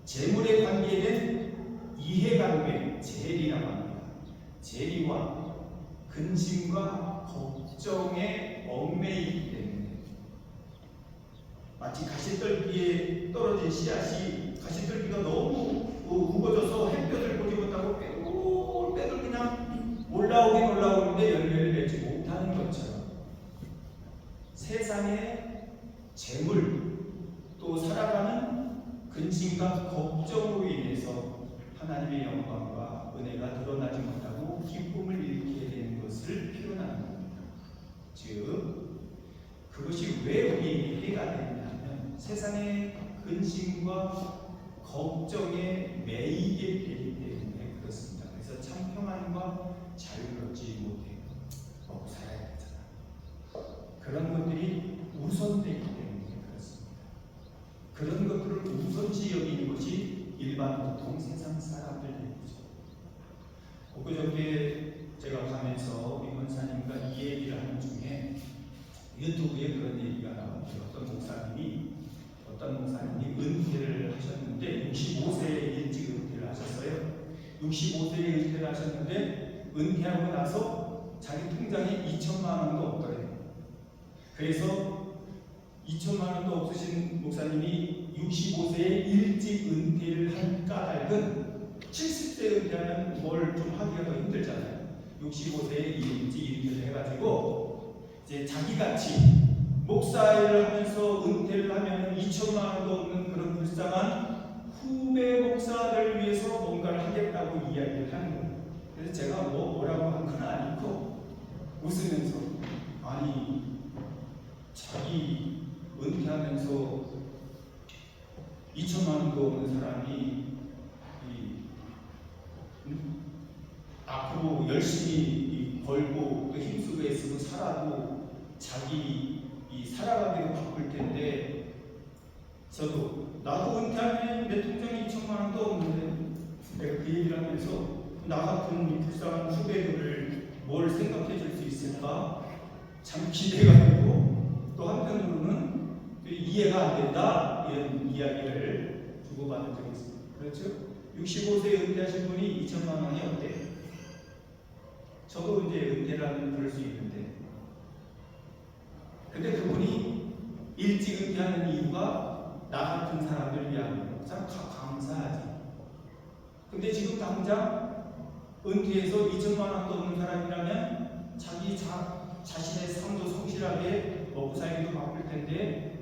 재물에 관계된 이해관계, 재리라고 합니다. 재리와 근심과 걱정에 얽매이기 때문에 마치 가시떨기에 떨어진 씨앗이, 가시떨기가 너무 우거져서 햇볕을 보지 못하고 빼돌 그냥 올라오는데 열매를 맺지 못하는 것처럼 세상의 재물 또 살아가는 근심과 걱정으로 인해서 하나님의 영광과 은혜가 드러나지 못하고 기쁨을 잃게 되는 것을 표현하는 겁니다. 즉 그것이 왜 우리에게 해가 되느냐면 세상의 근심과 걱정에 매이게 되기 때문에 그렇습니다. 그래서 참 평안과 자유를 얻지 못해 먹고 살아야 되잖아. 그런 것들이 우선되기 때문에 그렇습니다. 그런 것들을 우선시 여기는 것이 일반 보통 세상 사람들입니다. 엊그저께 제가 가면서 이 권사님과 이 얘기를 하는 중에 유튜브에 그런 얘기가 나왔어요. 어떤 목사님이 은퇴를 하셨는데 65세에 일찍 은퇴를 하셨어요. 65세에 은퇴를 하셨는데 은퇴하고 나서 자기 통장에 2천만 원도 없더래요. 그래서 2천만 원도 없으신 목사님이 65세에 일찍 은퇴를 한 까닭은 70세 은퇴하면 뭘 좀 하기가 더 힘들잖아요. 65세에 일찍 은퇴를 해가지고 이제 자기같이 목사일을 하면서 은퇴를 하면 2천만 원도 없는 그런 불쌍한 후배 목사를 위해서 뭔가를 하겠다고 이야기를 하는 거예요. 그래서 제가 뭐라고 한 건 아니고 웃으면서 아니 자기 은퇴하면서 2천만 원도 없는 사람이 앞으로 열심히 벌고 또 힘쓰고 애쓰고 살아도 자기 살아가기도 바쁠 텐데 나도 은퇴하면 내 통장에 2천만 원도 없는데 내가 그 얘기를 하면서 나 같은 이 불쌍한 후배들을 뭘 생각해 줄 수 있을까 참 기대가 되고 또 한편으로는 이해가 안 된다 이런 이야기를 주고받은 적이 있습니다. 그렇죠? 65세에 은퇴하신 분이 2천만 원이 어때요? 저도 이제 은퇴라면 그럴 수 있는데 근데 그분이 일찍 은퇴하는 이유가 나 같은 사람을 위한 참 감사하지. 근데 지금 당장 은퇴해서 2천만 원도 없는 사람이라면 자기 자신의 삶도 성실하게 먹고 살기도 바쁠 텐데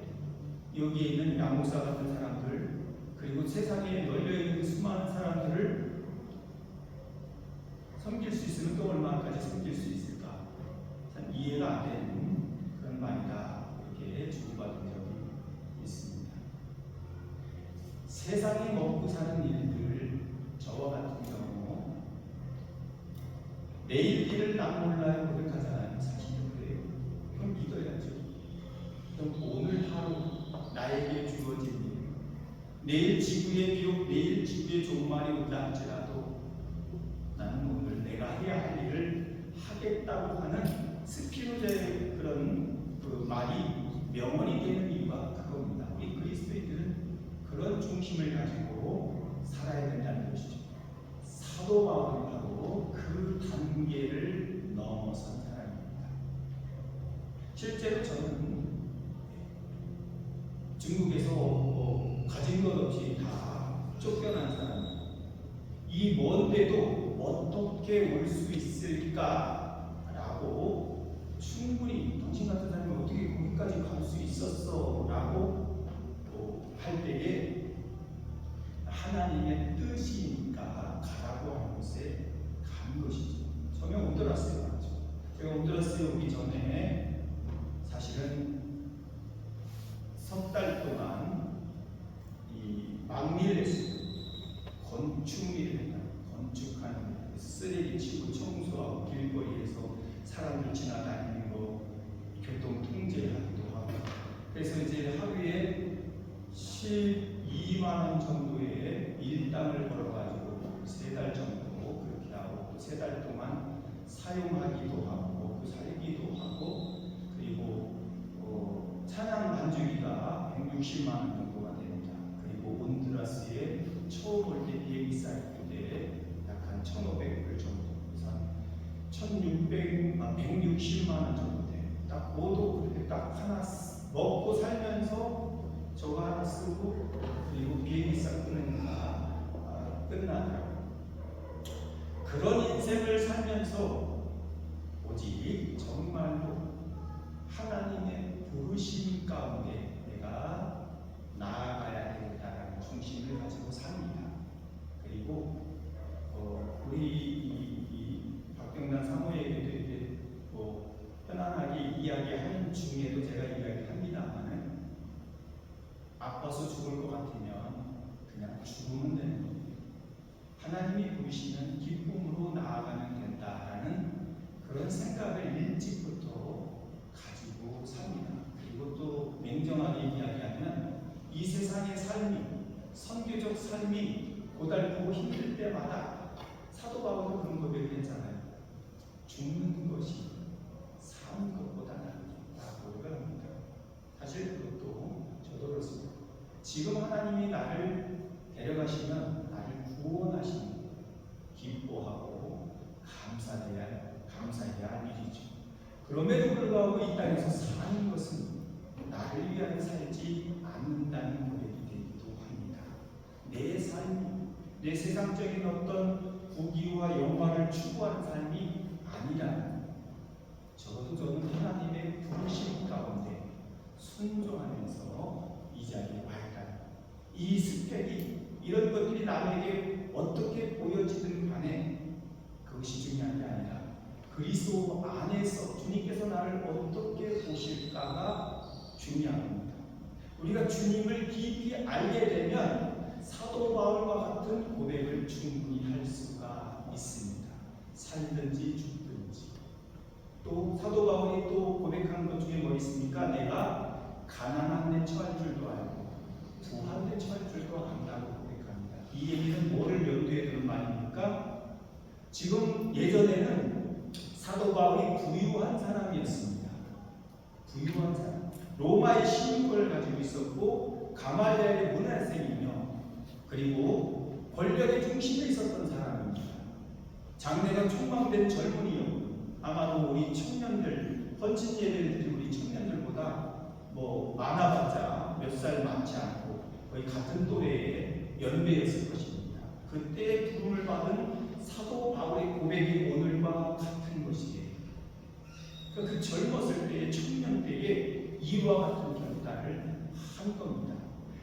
여기에 있는 양목사 같은 사람들 그리고 세상에 널려있는 수많은 사람들을 섬길 수 있으면 또 얼마까지 섬길 수 있을까? 참 이해가 안 되는 그런 말이다. 이렇게 주고받은 적이 있습니다. 세상에 먹고 사는 일들 저와 같은 경우 내일 일을 난 몰라요 고백하잖아요. 사실은 그래요. 그럼 믿어야죠. 그럼 오늘 하루 나에게 주어진 일 내일 지구에 비록 내일 지구에 종말이 온다 할지라도 나는 오늘 내가 해야 할 일을 하겠다고 하는 스피노자의 그런 그 말이 명언이 되는 이유가 그겁니다. 우리 그리스도인들은 그런 중심을 가지고 살아야 된다는 것이죠. 사도 바울은 바로 그 단계를 넘어선 사람입니다. 실제로 저는 중국에서 가진 것 없이 다 쫓겨난 사람입니다. 이 먼데도 어떻게 올 수 있을까라고 충분히 당신 같은 사람이 어떻게 거기까지 갈 수 있었어? 라고 할 때에 하나님의 뜻이니까 가라고 하는 곳에 간 것이죠. 저는 온두라스에 갔죠. 제가 온두라스에 오기 전에 사실은 석 달 동안 이 막밀레스 건축일을 했다. 건축하는 쓰레기 치고 청소하고 길거리에서 사람들 지나다니는 거 교통 통제하기도 하고 그래서 이제 하루에 12만 원 정도의 일당을 벌어가지고 3달 정도 그렇게 하고 3달 동안 사용하기도 하고 살기도 하고 그리고 찬양 반주기가 160만 원 정도가 됩니다. 그리고 온두라스에 처음 올 때 비행기 때 약 한 1,500불 정도, 그래서 160만 원 정도 돼요. 딱 뭐도 그렇게 딱 하나 먹고 살면서 저거 하나 쓰고 그리고 비행기 싹 끊으니까 끝나더라고요. 그런 인생을 살면서 오직 정말로 하나님의 부르심 가운데 내가 나아가야 되겠다는 중심을 가지고 삽니다. 그리고 우리 이 박경란 사모에게도 이제 편안하게 이야기하는 중에도 제가 이야기합니다만은 아파서 죽을 것 같으면 그냥 죽으면 되는 겁니다. 하나님이 부르시면 기쁨으로 나아가면 된다라는 그런 생각을 일찍부터 가지고 삽니다. 그리고 또 냉정하게 이야기하면 이 세상의 삶이 선교적 삶이 고달프고 힘들 때마다 사도 바울도 그런 고백을 했잖아요. 죽는 것이 사는 것보다 낫다고 고백을 합니다. 사실 그것도 저도 그렇습니다. 지금 하나님이 나를 데려가시면 나를 구원하시는 기뻐하고 감사해야 할 일이죠. 그럼에도 불구하고 이 땅에서 사는 것은 나를 위하여 살지 않는다는 고백이 되기도 내 세상적인 어떤 부귀와 영광을 추구하는 삶이 아니라 적어도 저는 하나님의 부르심 가운데 순종하면서 이 자리에 왔다. 이 스펙이 이런 것들이 남에게 어떻게 보여지든 간에 그것이 중요한 게 아니라 그리스도 안에서 주님께서 나를 어떻게 보실까가 중요한 겁니다. 우리가 주님을 깊이 알게 되면 사도 바울과 같은 고백을 충분히 할 수가 있습니다. 살든지 죽든지. 또 사도 바울이 또 고백한 것 중에 뭐 있습니까? 내가 가난한 데 처할 줄도 알고 부한 데 처할 줄도 안다고 고백합니다. 이 얘기는 뭐를 염두에 두는 말입니까? 지금 예전에는 사도 바울이 부유한 사람이었습니다. 부유한 사람. 로마의 시민권을 가지고 있었고 가말리엘의 문화생이며 그리고 권력의 중심에 있었던 사람입니다. 장래가 촉망된 젊은이요. 아마도 우리 청년들, 헌신 예배를 드린 우리 청년들보다 뭐 많아봤자 몇 살 많지 않고 거의 같은 또래의 연배였을 것입니다. 그때 부름을 받은 사도 바울의 고백이 오늘과 같은 것이에요. 그 젊었을 때의 청년 때에 이와 같은 결단을 한 겁니다.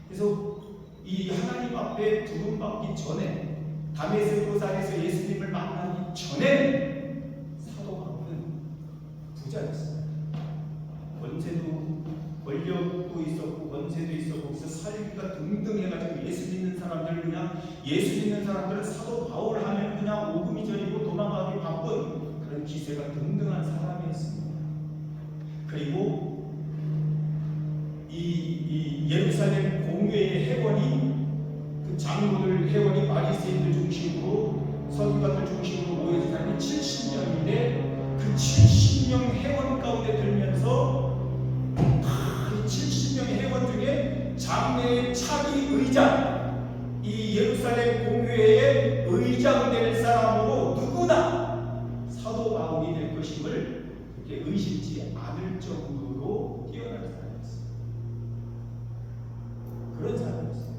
그래서 이 하나님 앞에 부름받기 전에 다메섹 산에서 예수님을 만나기 전에 사도 바울은 부자였어요. 권세도 권력도 있었고 권세도 있었고 그래서 살기가 등등해가지고 예수 믿는 사람들 그냥 예수 믿는 사람들은 사도 바울 하면 그냥 오금이전이고 도망가기 바쁜 그런 기세가 등등한 사람이었습니다. 그리고 이 예루살렘 공회의 회원이 그 장로들 회원이 바리새인들 중심으로 서기관들 중심으로 모여진 사람이 70명인데 그 70명 회원 가운데 들면서 이 70명의 회원 중에 장래의 차기 의장 이 예루살렘 공회의 의장 될 사람으로 누구나 사도 바울이 될 것임을 그렇게 의심치 않을 정도로 뛰어난 사람이었어요. 그런 사람이었어요.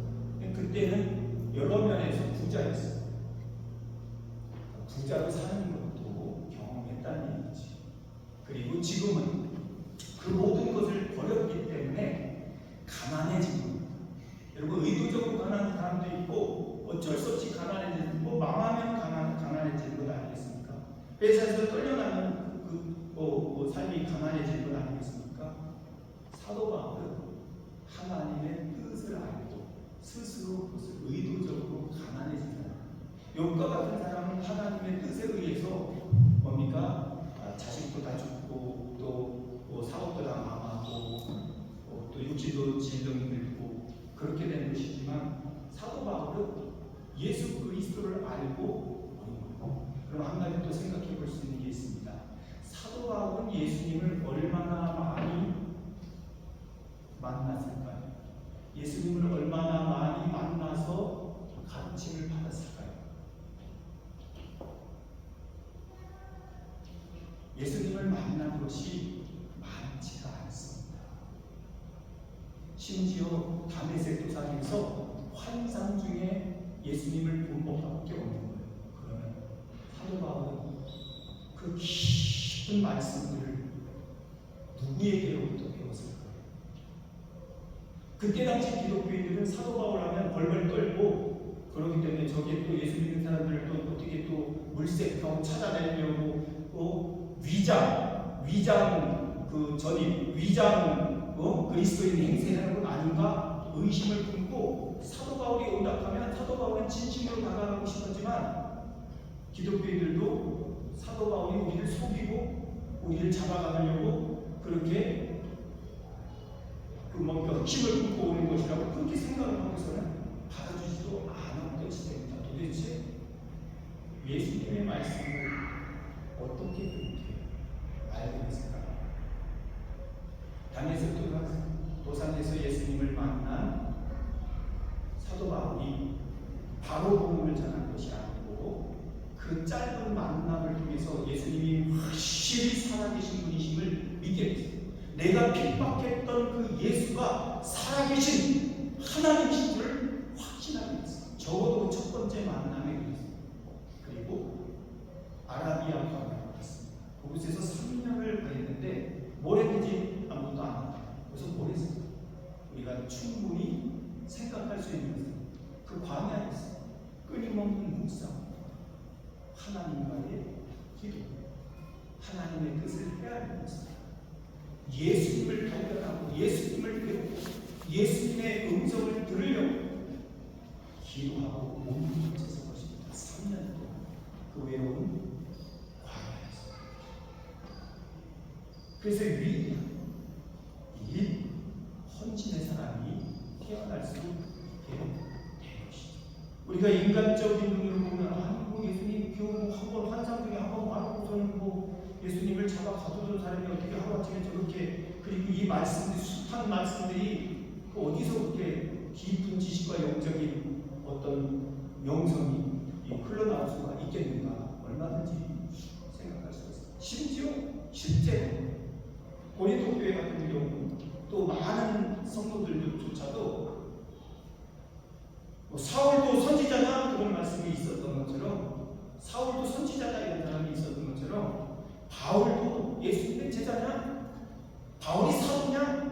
그때는 여러 면에서 부자였어요. 부자로 사는 것도 경험했다는 얘기지. 그리고 지금은 그 모든 것을 버렸기 때문에 가난해진 겁니다. 여러분 의도적으로 가난한 사람도 있고 어쩔 수 없이 가난해지는 뭐 망하면 가난해지는 것 아니겠습니까? 회사에서 떨려나면 삶이 가난해지는 것 아니겠습니까? 사도 바울은 하나님의 뜻을 알고 스스로 그것을 의도적으로 가난해진 사람. 욥과 같은 사람은 하나님의 뜻에 의해서 뭡니까? 자식도 다 죽고 또 사업도 다 망하고 또 육체도 질병이 들고 그렇게 된 것이지만 사도 바울은 예수 그리스도를 알고 그럼 한 가지 또 생각해 볼 수 있는 게 있습니다. 사도 바울은 예수님을 얼마나 많이 만났을까요? 예수님을 얼마나 많이 만나서 가르침을 받았을까요? 예수님을 만난 것이 많지가 않습니다. 심지어 다메섹 도상에서 환상 중에 예수님을 본 것밖에 없는 거예요. 그러면 사도 바울은 그 깊은 말씀들을 누구에게로부터 배웠을까요? 그때 당시 기독교인들은 사도 바울 하면 벌벌 떨고 그러기 때문에 저기에 또 예수 믿는 사람들을 또 어떻게 또 물색하고 찾아내려고 또 위장 그 전입 위장 그리스도인 행세하는 건 아닌가 의심을 품고 사도 바울이 응답하면 사도 바울은 진심으로 다가가고 싶었지만 기독교인들도 사도 바울이 우리를 속이고 우리를 잡아가려고 그렇게 뭔가 흑심을 품고 오는 것이라고 그렇게 생각을 하고서는 받아주지도 않은 것이 됩니다. 도대체 예수님의 말씀을 어떻게 그렇게 알게 됐을까? 다메섹 도상에서 예수님을 만난 사도 바울이 바로 복음을 전한 것이 아니고 그 짧은 만남을 통해서 예수님이 확실히 살아계신 분이심을 믿게 됐어요. 내가 핍박했던 그 예수가 살아계신 하나님이신 줄을 확신하게 됐어요. 적어도 첫 번째 말 수 있는 그 광야에서 끊임없는 묵상, 하나님과의 기도, 하나님의 뜻을 헤아리면서 예수님을 발견하고 예수님을 배우고 예수님의 음성을 들으려고 기도하고 몸부림쳐서 것입니다. 3년 동안 그 외로운 광야에서. 그래서 이 헌신의 사람이 태어날 수 있게 된 것이죠. 우리가 인간적인 눈으로 보면 예수님 교훈 한번 환상 중에 한번 말하고서는 예수님을 잡아 가두던 사람이 어떻게 하루아침에 저렇게, 그리고 이 말씀들이 숱한 말씀들이 어디서 그렇게 깊은 지식과 영적인 어떤 명성이 흘러나올 수가 있겠는가? 얼마든지 생각할 수 있습니다. 심지어 실제로 고린도 교회 같은 경우 또 많은 성도들조차도 사울도 선지자다 그런 말씀이 있었던 것처럼, 사울도 선지자다 이런 사람이 있었던 것처럼, 바울도 예수님의 제자냐? 바울이 사도냐?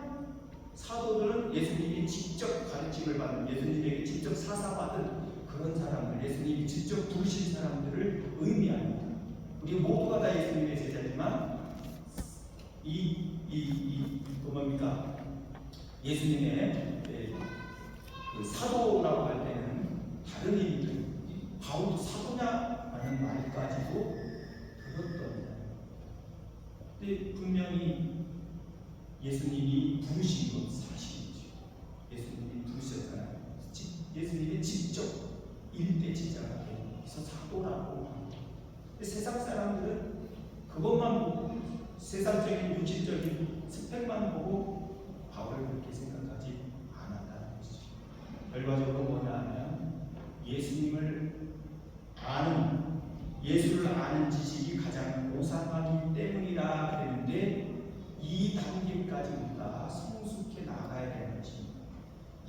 사도들은 예수님이 직접 가르침을 받은, 예수님에게 직접 사사받은 그런 사람들, 예수님이 직접 부르신 사람들을 의미합니다. 우리 모두가 다 예수님의 제자지만 뭡니까? 예수님의 그 사도라고 할 때는 다른 의미들, 바울도 사도냐라는 말까지도 들었답니다. 근데 분명히 예수님이 부르신 건 사실이죠. 예수님이 부르셨잖아요. 예수님이 직접 일대 제자가 되어서 사도라고 합니다. 세상 사람들은 그것만 보고, 세상적인 육신적인 스펙만 보고 바울을 그렇게 생각하지 않았다는 것이죠. 결과적으로 뭐냐 하면 예수님을 아는, 예수를 아는 지식이 가장 고상하기 때문이라 그랬는데, 이 단계까지 우리가 성숙해 나가야 되는 것입니다.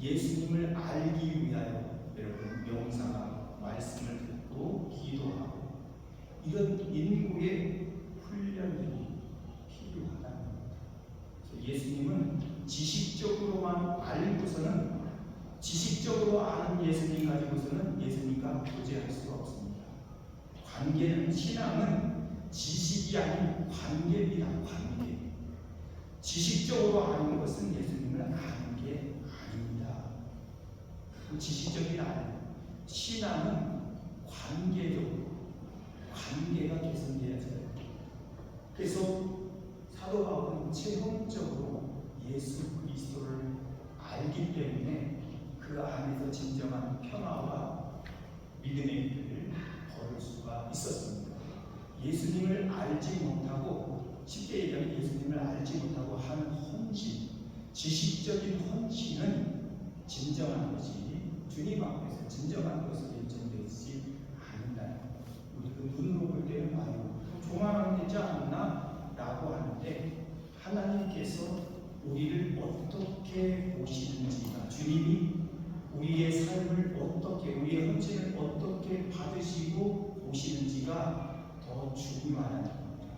예수님을 알기 위하여 여러분 명상하고 말씀을 듣고 기도하고 이런 인구의 훈련들이 필요하다는 겁니다. 예수님은 지식적으로만 알고서는, 지식적으로 아는 예수님 가지고서는 예수님과 교제할 수가 없습니다. 관계는, 신앙은 지식이 아닌 관계입니다. 관계. 지식적으로 아는 것은 예수님을 아는 게 아닙니다. 그 지식적인 아는, 신앙은 관계적으로, 관계가 개선되어져야 됩니다. 그래서 사도 바울은 체험적으로 예수 그리스도를 알기 때문에 그 안에서 진정한 평화와 믿음의 길을 걸을 수가 있었습니다. 예수님을 알지 못하고, 쉽게 얘기하면 예수님을 알지 못하고 하는 헌신, 지식적인 헌신은 진정한 것이, 주님 앞에서 진정한 것을 인정되지 않는다. 우리가 눈으로 볼 때는 종아랑 되지 않나? 라고 하는데, 하나님께서 우리를 어떻게 보시는지가, 주님이 우리의 삶을 어떻게, 우리의 헌신을 어떻게 받으시고 보시는지가 더 중요하다는 겁니다.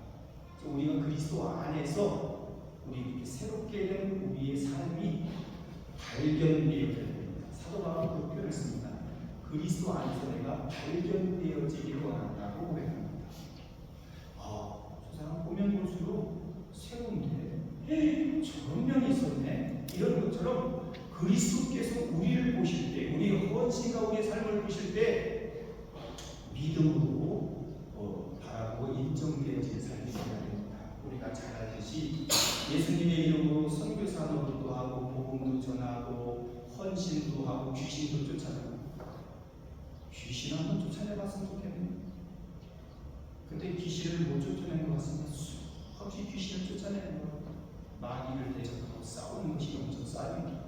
우리가 그리스도 안에서 우리 이렇게 새롭게 된 우리의 삶이 발견되어야 됩니다. 사도 바울은 그 표현을 씁니다. 그리스도 안에서 내가 발견되어지기를 원한다고 고백합니다. 저 사람 보면 볼수록 새로운데, 저런 면이 있었네, 이런 것처럼 그리스도께서 우리를 보실 때, 우리의 헌신과 우리의 삶을 보실 때 믿음으로 바라보고 인정되어지는 삶이 되어야 됩니다. 우리가 잘 알듯이 예수님의 이름으로 선교사 노릇도 하고 복음도 전하고 헌신도 하고 귀신도 쫓아내고, 귀신 한번 쫓아내봤으면 좋겠네요. 근데 귀신을 못 쫓아낸 것 같습니다. 수없이 귀신을 쫓아내는 것, 마귀를 대적하고 싸우는 것이 엄청 쌓입니다.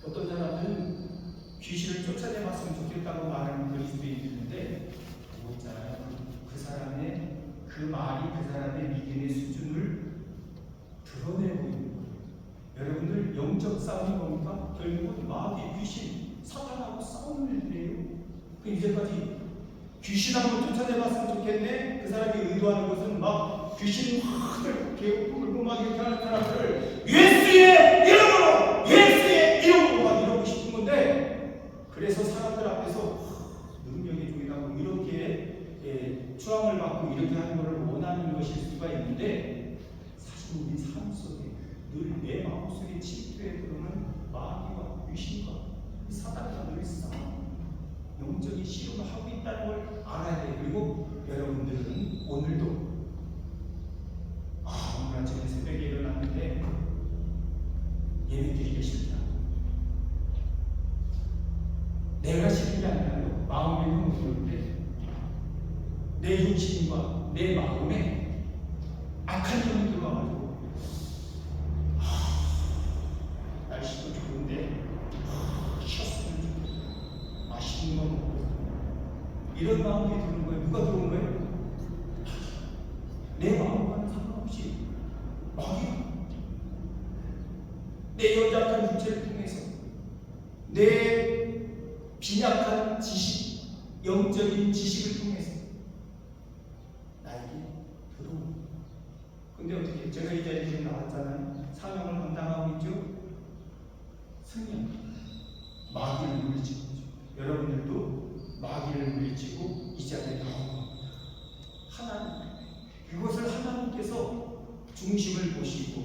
어떤 사람은 귀신을 쫓아내봤으면 좋겠다고 말하는 그리스도인이 있는데, 그거 있잖아요. 그 사람의 그 말이 그 사람의 믿음의 수준을 드러내고 있는 거예요. 여러분들 영적 싸움이 뭡니까? 결국은 마귀, 귀신, 사탄하고 싸우는 일이에요. 그 이제까지 귀신 한번 쫓아내봤으면 좋겠네. 그 사람이 의도하는 것은 막 귀신 확 들고 막 이렇게 하는 사람들을 예수의 이름으로 막 이러고 싶어. 그래서 사람들 앞에서 능력의 종이라고 이렇게 추앙을 받고 이렇게 하는 것을 원하는 것일 수가 있는데, 사실 우리 삶 속에 늘 내 마음속에 침투해 들어오는 마귀와 귀신과 사단과 늘 싸움, 영적인 씨름을 하고 있다는 걸 알아야 돼요. 그리고 여러분들은 오늘도 오늘 아침에 새벽에 일어났는데 예배드리기 싫다, 내가 싫은 게 아니라요, 마음이 너무 그런데 내 육신과 내 마음에 악한 영이 들어와가지고 날씨도 좋은데 쉬었으면 좋겠다, 맛있는 거 먹고, 이런 마음이 드는 거예요. 누가 들어온 거예요? 내 마음과는 상관없이 마귀가 내 연약한 육체를 통해서 내 빈약한 지식, 영적인 지식을 통해서 나에게 들어옵니다. 근데 어떻게, 제가 이 자리에 지금 나왔잖아요. 사명을 감당하고 있죠. 승리합니다. 마귀를 물리치고 있죠. 여러분들도 마귀를 물리치고 이 자리에 나온 겁니다. 하나님, 그것을 하나님께서 중심을 보시고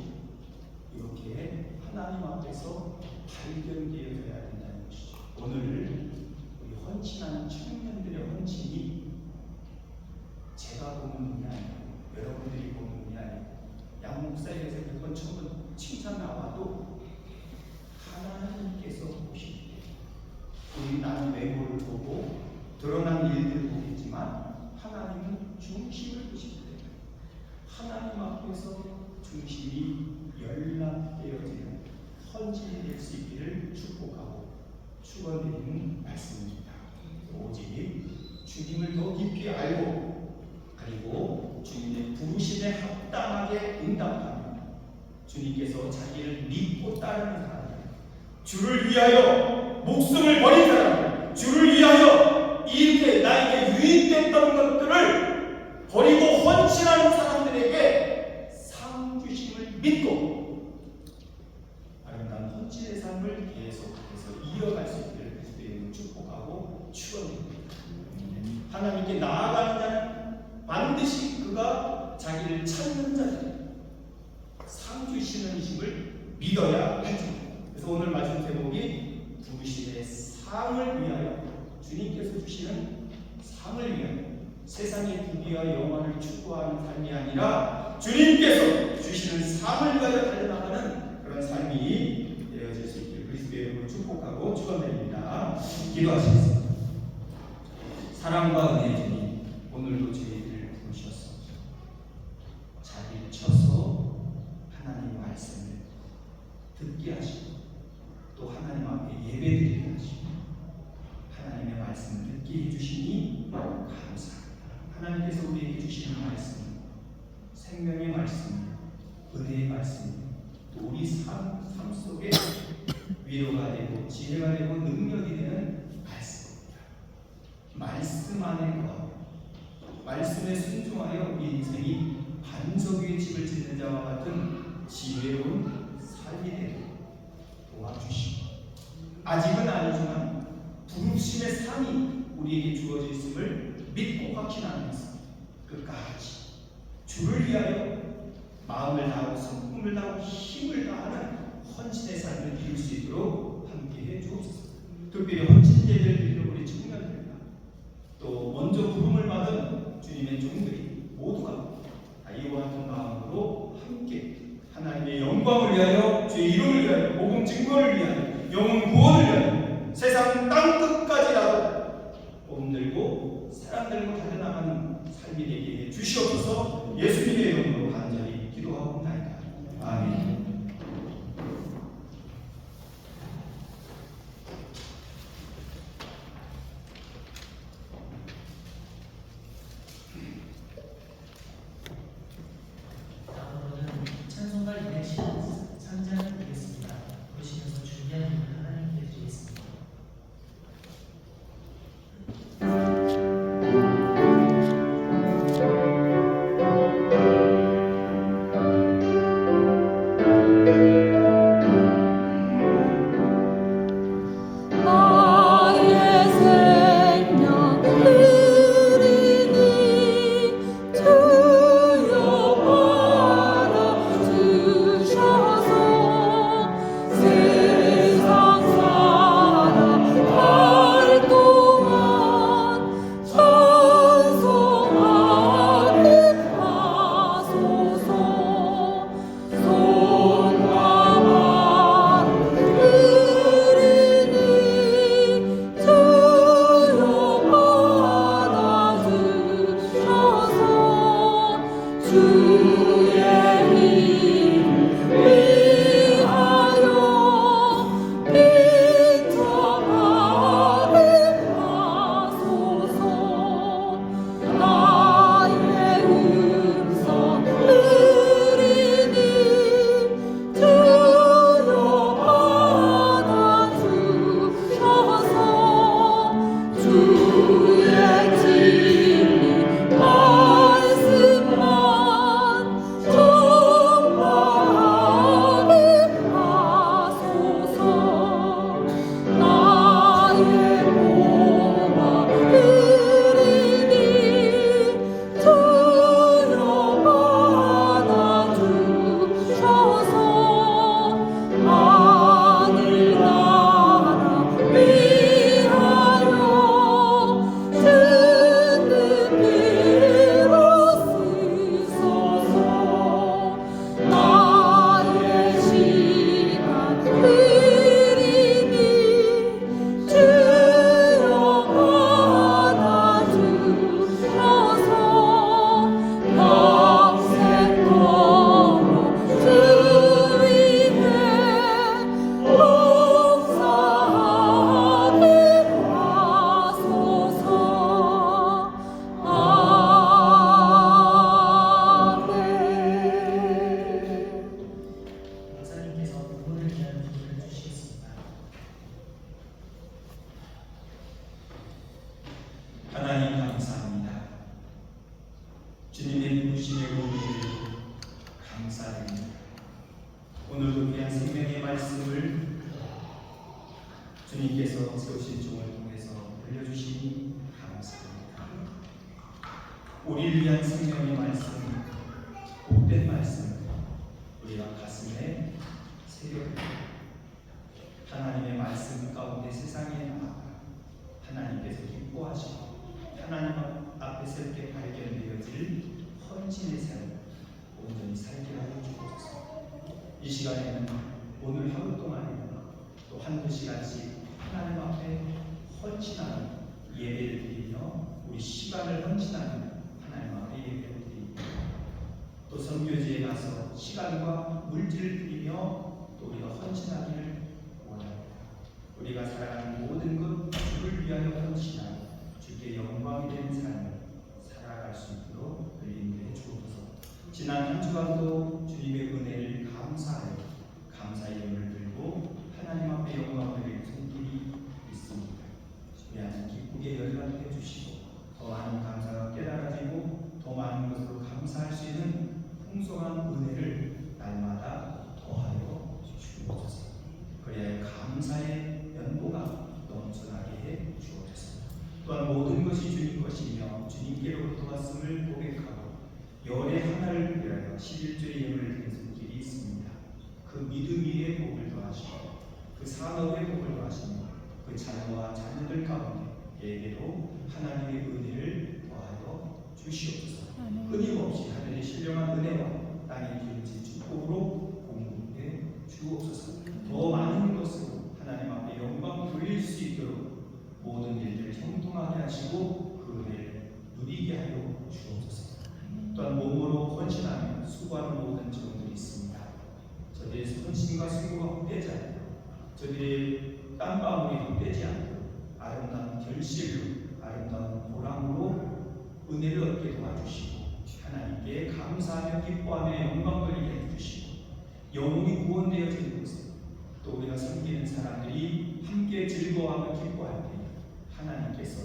이렇게 하나님 앞에서 발견되어야 된다는 것이죠. 오늘 우리 헌신하는 청년들의 헌신이 제가 보는 분이 아니고 여러분들이 보는 분이 아니고 양 목사에게서 몇 번 천번 칭찬 나와도 하나님께서 보시기 때문에, 우리 나는 외모를 보고 드러난 일들을 보겠지만 하나님은 중심을 보시기 때문에 하나님 앞에서 중심이 연락되어지는 헌신이 될 수 있기를 축복하고 축원드리는 말씀입니다. 오직 주님을 더 깊이 알고 그리고 주님의 부르심에 합당하게 응답하며 주님께서 자기를 믿고 따르는 사람, 주를 위하여 목숨을 버린 사람, 주를 위하여 이렇게 나에게 유익됐던 것들을 버리고 헌신하는 사람들에게 상 주심을 믿고 아름다운 헌신의 삶을 계속해서 이어갈 수 있기를 그리스도의 축복하고 축원드립니다. 하나님께 나아가는 자는 반드시 그가 자기를 찾는 자들 상 주시는 힘을 믿어야 하죠. 그래서 오늘 말씀 제목이 부르심의 상을 위하여, 주님께서 주시는 상을 위하여 세상의 부귀와 영화를 추구하는 삶이 아니라 주님께서 주시는 상을 위하여 달려나가는 그런 삶이 되어질 수 있기를 그리스도의 이름으로 축복하고 축원드립니다. 기도하시겠습니다. 사랑과 은혜의 주님, 오늘도 저희들을 부르셔서 자리를 쳐서 하나님의 말씀을 듣게 하시고 또 하나님 앞에 예배드리게 하시고 하나님의 말씀을 듣게 해주시니 감사합니다. 하나님께서 우리에게 주시는 말씀, 생명의 말씀, 은혜의 말씀, 또 우리 삶 속에 위로가 되고 지혜가 되고 능력이 되는 말씀입니다. 말씀 안에 거하고 말씀에 순종하여 우리 인생이 반석 위에 집을 짓는 자와 같은 지혜로운 삶이 되도록 도와주시고, 아직은 아니지만 부르심의 상이 우리에게 주어져 있음을 믿고 확신하면서 끝까지 주를 위하여 마음을 다하고 성품을 다하고 힘을 다하는 헌신의 삶을 이룰 수 있도록 함께해 주옵소서. 특별히 헌신 예배를 드리는 우리 청년들과 또 먼저 부름을 받은 주님의 종들이 모두가 이와 같은 마음으로 함께 하나님의 영광을 위하여, 주의 이름을 위하여, 복음 증거를 위하여, 영혼 구원을 위하여 세상 땅 끝까지라도 복음 들고 사랑 들고 달려나가는 삶이 되게 해 주시옵소서. 예수님의 이름으로 간절히 기도하옵나이다. 아멘. 다음으로는 찬송가 213장을 드리겠습니다. 보시면서 준비한 일을 하나님께 드리겠습니다. 하나님 감사합니다. 주님의 부르심의 은혜를 감사드립니다. 오늘도 귀한 생명의 말씀을 주님께서 세우신 종을 통해서 들려주시니 감사합니다. 우리를 위한 생명의 말씀, 복된 말씀, 우리가 가슴에 새겨듭니다. 하나님의 말씀 가운데 세상에 나아가 하나님께서 기뻐하시고 하나님 앞에서 이렇게 발견되어질 헌신의 삶 온전히 살게 하여 주옵소서. 이 시간에는 오늘 하루 동안에는 또 한두 시간씩 하나님 앞에 헌신하는 예배를 드리며 우리 시간을 헌신하는 하나님 앞에 예배를 드립니다. 또 선교지에 가서 시간과 물질을 드리며 또 우리가 헌신하기를 원합니다. 우리가 살아가는 모든 것 주를 위하여 헌신하며 주께 영광이 되는 삶을 살아갈 수 있도록 열림해 주옵소서. 지난 한 주간도 주님의 은혜를 감사하여 감사의 영을 들고 하나님 앞에 영광을 드릴 손길이 있습니다. 우리 하나님 기쁘게 열반해 주시고 더 많은 감사가 깨달아지고 더 많은 것으로 감사할 수 있는 풍성한 은혜를 날마다 더하여 주옵소서. 그래야 감사의 연보가 넘쳐나게 해 주옵소서. 또한 모든 것이 주님 것이며 주님께로부터 왔음을 고백하고 열의 하나를 위하여 11조의 예물을 드린 손길이 있습니다. 그 믿음 위에 복을 더하시고 그 산업에 복을 더하시며 그 자녀와 자녀들 가운데 예배로 하나님의 은혜를 더하여 주시옵소서. 끊임없이 하늘의 신령한 은혜와 땅의 기름진 축복으로 공급해 주옵소서. 더 많은 것으로 하나님 앞에 영광 돌릴 수 있도록 모든 일들을 형통하게 하시고 그 은혜를 누리게 하여 주옵소서. 또한 몸으로 헌신하며 수고하는 모든 종들이 있습니다. 저들의 헌신과 수고가 헛되지 않고 저들의 땀방울이 헛되지 않고 아름다운 결실로 아름다운 보람으로 은혜를 얻게 도와주시고 하나님께 감사하며 기뻐하며 영광 돌리게 해주시고 영혼이 구원되어지는 것을 또 우리가 섬기는 사람들이 함께 즐거워하며 기뻐할 때 하나님께서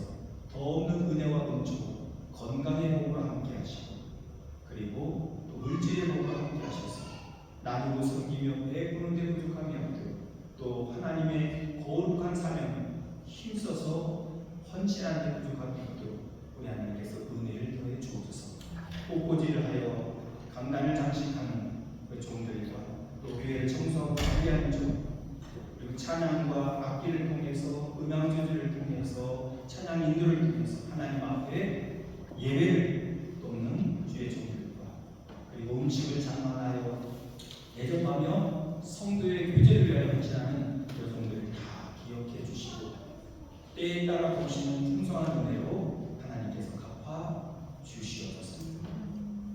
더 없는 은혜와 은총으로 건강의 복으로 함께 하시고 그리고 또 물질의 복으로 함께 하셔서 나누고 섬기며 베푸는 데 부족함이 없도록 또 하나님의 거룩한 사명에 힘써서 헌신하는 데 부족함이 없도록 우리 하나님께서 은혜를 더해 주옵소서. 꽃꽂이를 하여 강단을 장식하는 그 종들과 또 교회를 청소하고 관리하는 종 그리고 찬양과 악기를 통해서 음향 조절을 통해서 찬양 인도를 통해서 하나님 앞에 예배를 돕는 주의 종들과 그리고 음식을 장만하여 대접하며 성도의 교제를 위하여 헌신하는 그 종들을 다 기억해 주시고 때에 따라 보시는 풍성한 은혜로 하나님께서 갚아 주시옵소서.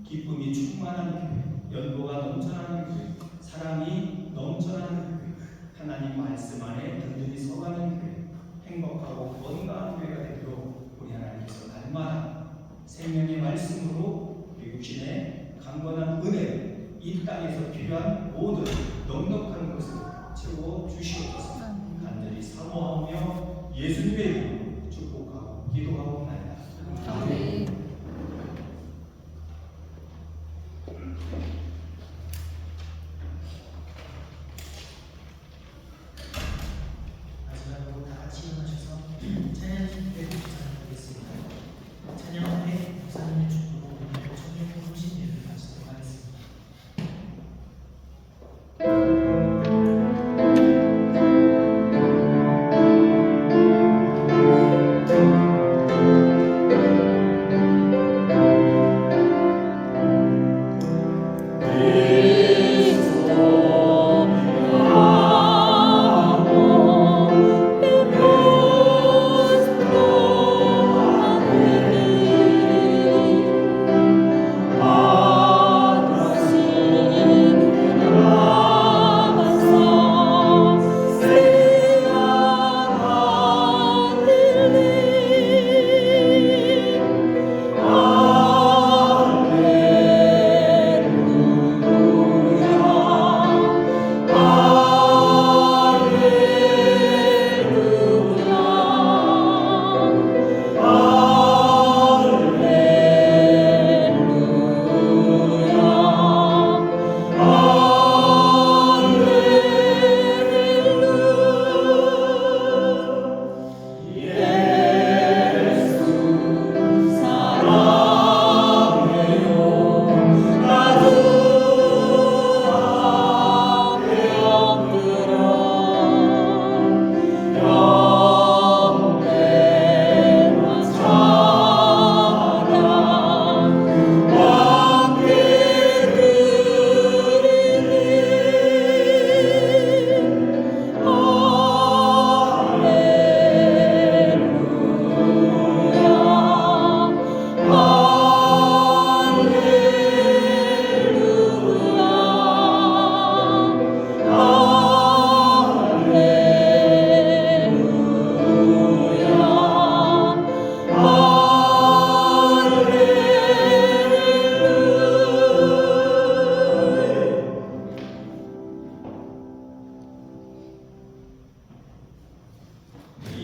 기쁨이 충만한 교회, 연보가 넘쳐나는 교회, 사랑이 넘쳐나는 교회, 하나님 말씀 안에 든든히 서가는 교회, 행복하고 건강한 교회가 되도록 우리 하나님께서 날마다 생명의 말씀으로 우리 육신의 강건한 은혜를 이 땅에서 필요한 모든 넉넉한 것을 채워 주시옵소서. 간절히 사모하며 예수님의 이름으로 축복하고 기도하옵나이다. 아멘. 마지막으로 다 같이 일어나셔서 찬양 기도를 부탁드리겠습니다. 찬양 후에 목사님의 축복으로 오늘 청년 공신 예배를 마치도록 하겠습니다.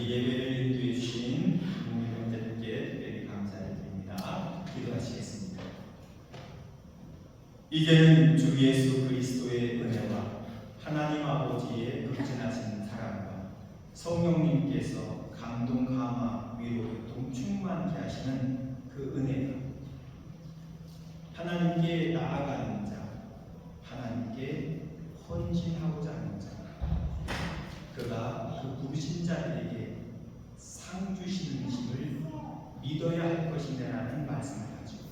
예배를 인도해 주신 국민 형제들께 특별히 감사를 드립니다. 기도하시겠습니다. 이제는 주 예수 그리스도의 은혜와 하나님 아버지의 극진하신 사랑과 성령님께서 감동, 감화, 위로, 교통 충만케 하시는 그 은혜가 하나님께 나아가는 자, 하나님께 헌신하고자 하는 자, 그가 그 부르신 자들에게 상 주시는 것을 믿어야 할 것이라는 말씀을 가지고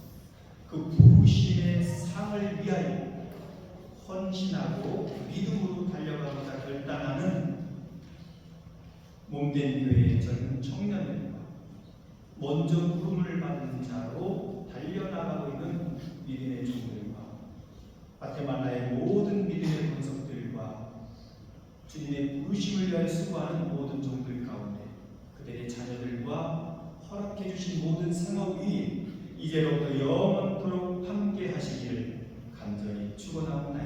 그 부르심의 상을 위하여 헌신하고 믿음으로 달려가고자 결단하는 몸된 교회의 젊은 청년들과 먼저 부름을 받은 자로 달려나가고 있는 믿음의 종들과 과테말라의 모든 믿음의 권속들과 주님의 부르심을 위하여 수고하는 모든 종들 가운데 그들의 자녀들과 허락해 주신 모든 생업 위에 이제로부터 영원토록 함께 하시기를 간절히 축원하옵나이다.